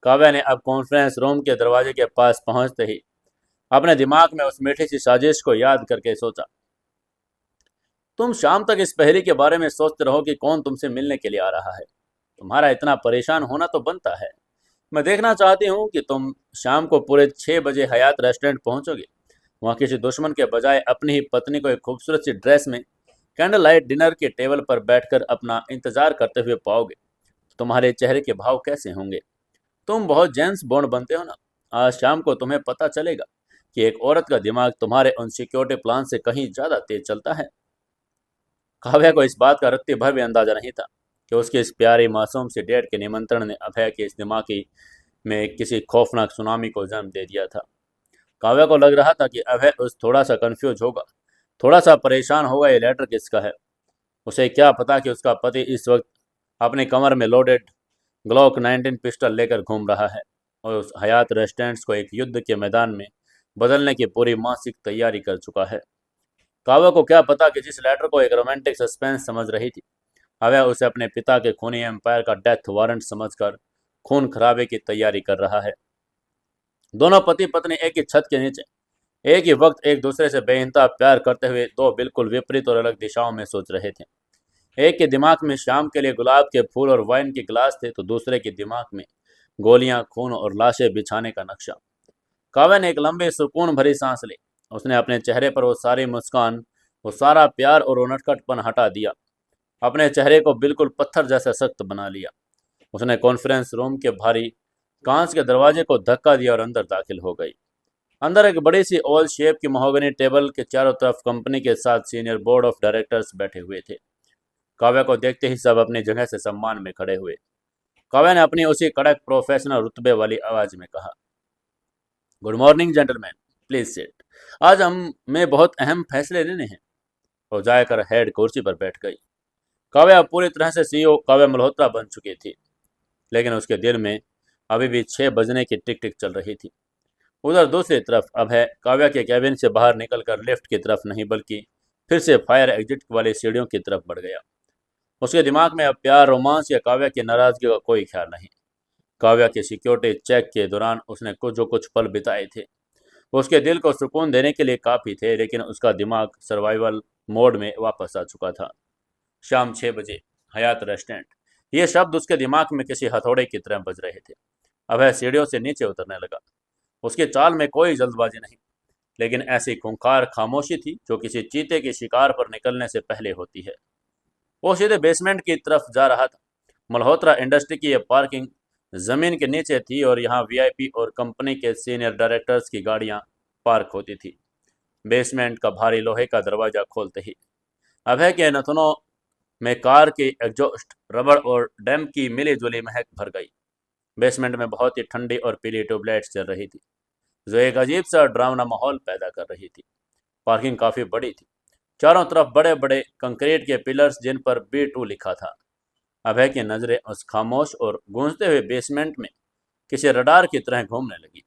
काव्या ने अब कॉन्फ्रेंस रूम के दरवाजे के पास पहुंचते ही अपने दिमाग में उस मीठी सी साजिश को याद करके सोचा, तुम शाम तक इस पहेली के बारे में सोचते रहो कि कौन तुमसे मिलने के लिए आ रहा है। तुम्हारा इतना परेशान होना तो बनता है। मैं देखना चाहती हूँ कि तुम शाम को पूरे 6 बजे हयात रेस्टोरेंट पहुंचोगे। वहाँ किसी दुश्मन के बजाय अपनी ही पत्नी को एक खूबसूरत सी ड्रेस में कैंडल लाइट डिनर के टेबल पर बैठकर अपना इंतजार करते हुए पाओगे। तुम्हारे चेहरे के भाव कैसे होंगे? तुम बहुत जेम्स बॉन्ड बनते हो ना। आज शाम को तुम्हें पता चलेगा कि एक औरत का दिमाग तुम्हारे उन सिक्योरिटी प्लान से कहीं ज्यादा तेज चलता है। काव्या को इस बात का रत्ती भर भी अंदाजा नहीं था कि उसकी इस प्यारी मासूम सी डेट के निमंत्रण ने अभय के इस दिमागी में किसी खौफनाक सुनामी को जन्म दे दिया था। काव्या को लग रहा था कि अभय उस थोड़ा सा कंफ्यूज होगा, थोड़ा सा परेशान होगा, ये लेटर किसका है। उसे क्या पता कि उसका पति इस वक्त अपने कमर में लोडेड ग्लॉक 19 पिस्टल लेकर घूम रहा है और उस हयात रेस्टोरेंट्स को एक युद्ध के मैदान में बदलने की पूरी मानसिक तैयारी कर चुका है। काव्या को क्या पता कि जिस लेटर को एक रोमांटिक सस्पेंस समझ रही थी, अभय उसे अपने पिता के खूनी एम्पायर का डेथ वारंट समझकर खून खराबे की तैयारी कर रहा है। दोनों पति पत्नी एक ही छत के नीचे एक ही वक्त एक दूसरे से बेइंतहा प्यार करते हुए दो बिल्कुल विपरीत और अलग दिशाओं में सोच रहे थे। एक के दिमाग में शाम के लिए गुलाब के फूल और वाइन के गिलास थे, तो दूसरे के दिमाग में गोलियां, खून और लाशें बिछाने का नक्शा। काव्या ने एक लंबी सुकून भरी सांस ली। उसने अपने चेहरे पर वो सारी मुस्कान, वो सारा प्यार और वो नटखटपन हटा दिया। अपने चेहरे को बिल्कुल पत्थर जैसा सख्त बना लिया। उसने कॉन्फ्रेंस रूम के भारी कांच के दरवाजे को धक्का दिया और अंदर दाखिल हो गई। अंदर एक बड़ी सी ओवल शेप की महोगनी टेबल के चारों तरफ कंपनी के साथ सीनियर बोर्ड ऑफ डायरेक्टर्स बैठे हुए थे। काव्या को देखते ही सब अपनी जगह से सम्मान में खड़े हुए। काव्या ने अपनी उसी कड़क प्रोफेशनल रुतबे वाली आवाज में कहा, good morning gentleman, please sit. आज हमें बहुत अहम फैसले लेने हैं। वो जाकर हेड कुर्सी पर बैठ गई। काव्या पूरी तरह से सीईओ काव्या मल्होत्रा बन चुकी थी, लेकिन उसके दिल में अभी भी 6 बजने की टिक टिक चल रही थी। उधर दूसरी तरफ अभय काव्या के कैबिन से बाहर निकलकर लिफ्ट की तरफ नहीं बल्कि फिर से फायर एग्जिट वाली सीढ़ियों की तरफ बढ़ गया। उसके दिमाग में अब प्यार, रोमांस या काव्या की नाराजगी का कोई ख्याल नहीं। काव्या के सिक्योरिटी चेक के दौरान उसने जो कुछ पल बिताए थे वो उसके दिल को सुकून देने के लिए काफ़ी थे, लेकिन उसका दिमाग सर्वाइवल मोड में वापस आ चुका था। शाम 6 बजे, हयात रेस्टोरेंट। ये शब्द उसके दिमाग में किसी हथौड़े की तरह बज रहे थे। अभय सीढ़ियों से नीचे उतरने लगा। उसकी चाल में कोई जल्दबाजी नहीं, लेकिन ऐसी खूंखार खामोशी थी जो किसी चीते के शिकार पर निकलने से पहले होती है। वो सीधे बेसमेंट की तरफ जा रहा था। मल्होत्रा इंडस्ट्री की यह पार्किंग जमीन के नीचे थी और यहाँ वीआईपी और कंपनी के सीनियर डायरेक्टर्स की गाड़ियाँ पार्क होती थी। बेसमेंट का भारी लोहे का दरवाजा खोलते ही अभय के नथुनों में कार की एग्जॉस्ट, रबड़ और डैम की मिली जुली महक भर गई। बेसमेंट में बहुत ही ठंडी और पीली ट्यूबलाइट्स चल रही थी, जो एक अजीब सा डरावना माहौल पैदा कर रही थी। पार्किंग काफ़ी बड़ी थी, चारों तरफ बड़े बड़े कंक्रीट के पिलर्स जिन पर B2 लिखा था। अभय की नज़रें उस खामोश और गूंजते हुए बेसमेंट में किसी रडार की तरह घूमने लगी।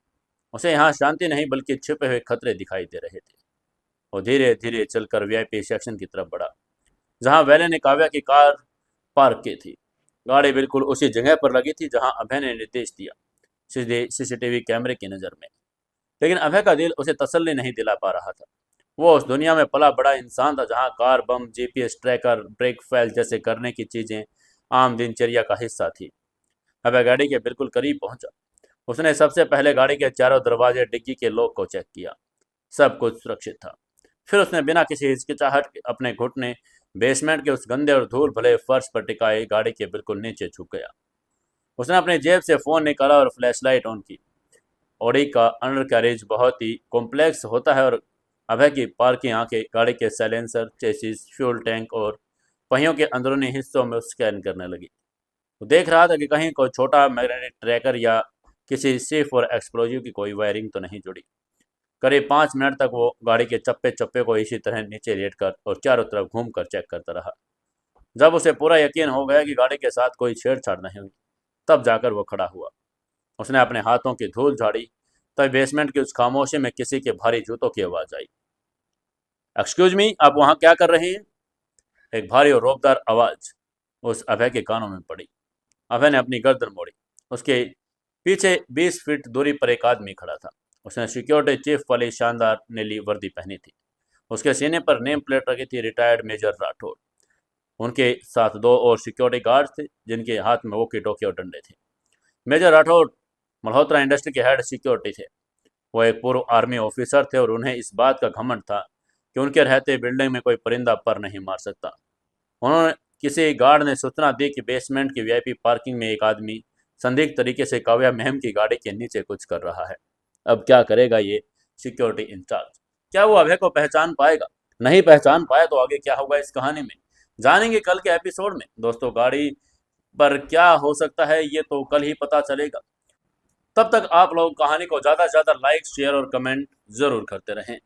उसे यहाँ शांति नहीं बल्कि छिपे हुए खतरे दिखाई दे रहे थे। वो धीरे धीरे चलकर वीआईपी सेक्शन की तरफ बढ़ा, जहाँ वैले ने काव्या की कार पार्क की थी। गाड़ी बिल्कुल उसी जगह पर लगी थी जहाँ अभय ने निर्देश दिया, सीधे सीसीटीवी कैमरे की नज़र में। लेकिन अभय का दिल उसे तसल्ली नहीं दिला पा रहा था। वो उस दुनिया में पला बड़ा इंसान था जहाँ कार, बम, जीपीएस ट्रैकर, ब्रेक फेल जैसे करने की चीज़ें आम दिनचर्या का हिस्सा थी। अभय गाड़ी के बिल्कुल करीब पहुंचा। उसने सबसे पहले गाड़ी के चारों दरवाजे, डिग्गी के लॉक को चेक किया। सब कुछ सुरक्षित था। फिर उसने बिना किसी हिचकिचाहट के अपने घुटने बेसमेंट के उस गंदे और धूल भले फर्श पर टिकाए गाड़ी के बिल्कुल नीचे झुक गया। उसने अपनी जेब से फ़ोन निकाला और फ्लैशलाइट ऑन की। ऑडी का अंडर कैरेज बहुत ही कॉम्प्लेक्स होता है और अभय की पार की आंखें गाड़ी के साइलेंसर, चेसिस, फ्यूल टैंक और पहियों के अंदरूनी हिस्सों में स्कैन करने लगी। वो देख रहा था कि कहीं कोई छोटा मैग्नेटिक ट्रैकर या किसी सिर्फ और एक्सप्लोजिव की कोई वायरिंग तो नहीं जुड़ी। करीब 5 मिनट तक वो गाड़ी के चप्पे चप्पे को इसी तरह नीचे लेटकर और चारों तरफ घूमकर चेक करता रहा। जब उसे पूरा यकीन हो गया कि गाड़ी के साथ कोई छेड़छाड़ नहीं हुई, तब जाकर वो खड़ा हुआ। उसने अपने हाथों की धूल झाड़ी, तब बेसमेंट की उस खामोशी में किसी के भारी जूतों की आवाज़ आई। एक्सक्यूज मी, आप वहाँ क्या कर रहे हैं? एक भारी और रौबदार आवाज़ उस अभय के कानों में पड़ी। अभय ने अपनी गर्दन मोड़ी। उसके पीछे 20 फीट दूरी पर एक आदमी खड़ा था। उसने सिक्योरिटी चीफ वाली शानदार नीली वर्दी पहनी थी। उसके सीने पर नेम प्लेट रखी थी, रिटायर्ड मेजर राठौर। उनके साथ 2 और सिक्योरिटी गार्ड्स थे, जिनके हाथ में वोकी टोकी और डंडे थे। मेजर राठौर मल्होत्रा इंडस्ट्री के हेड सिक्योरिटी थे। वो एक पूर्व आर्मी ऑफिसर थे और उन्हें इस बात का घमंड था कि उनके रहते बिल्डिंग में कोई परिंदा पर नहीं मार सकता। उन्होंने किसी गार्ड ने सूचना दी कि बेसमेंट की वीआईपी पार्किंग में एक आदमी संदिग्ध तरीके से काव्या महम की गाड़ी के नीचे कुछ कर रहा है। अब क्या करेगा ये सिक्योरिटी इंचार्ज? क्या वो अभय को पहचान पाएगा? नहीं पहचान पाया तो आगे क्या होगा इस कहानी में, जानेंगे कल के एपिसोड में। दोस्तों, गाड़ी पर क्या हो सकता है ये तो कल ही पता चलेगा। तब तक आप लोग कहानी को ज़्यादा से ज़्यादा लाइक, शेयर और कमेंट ज़रूर करते रहें।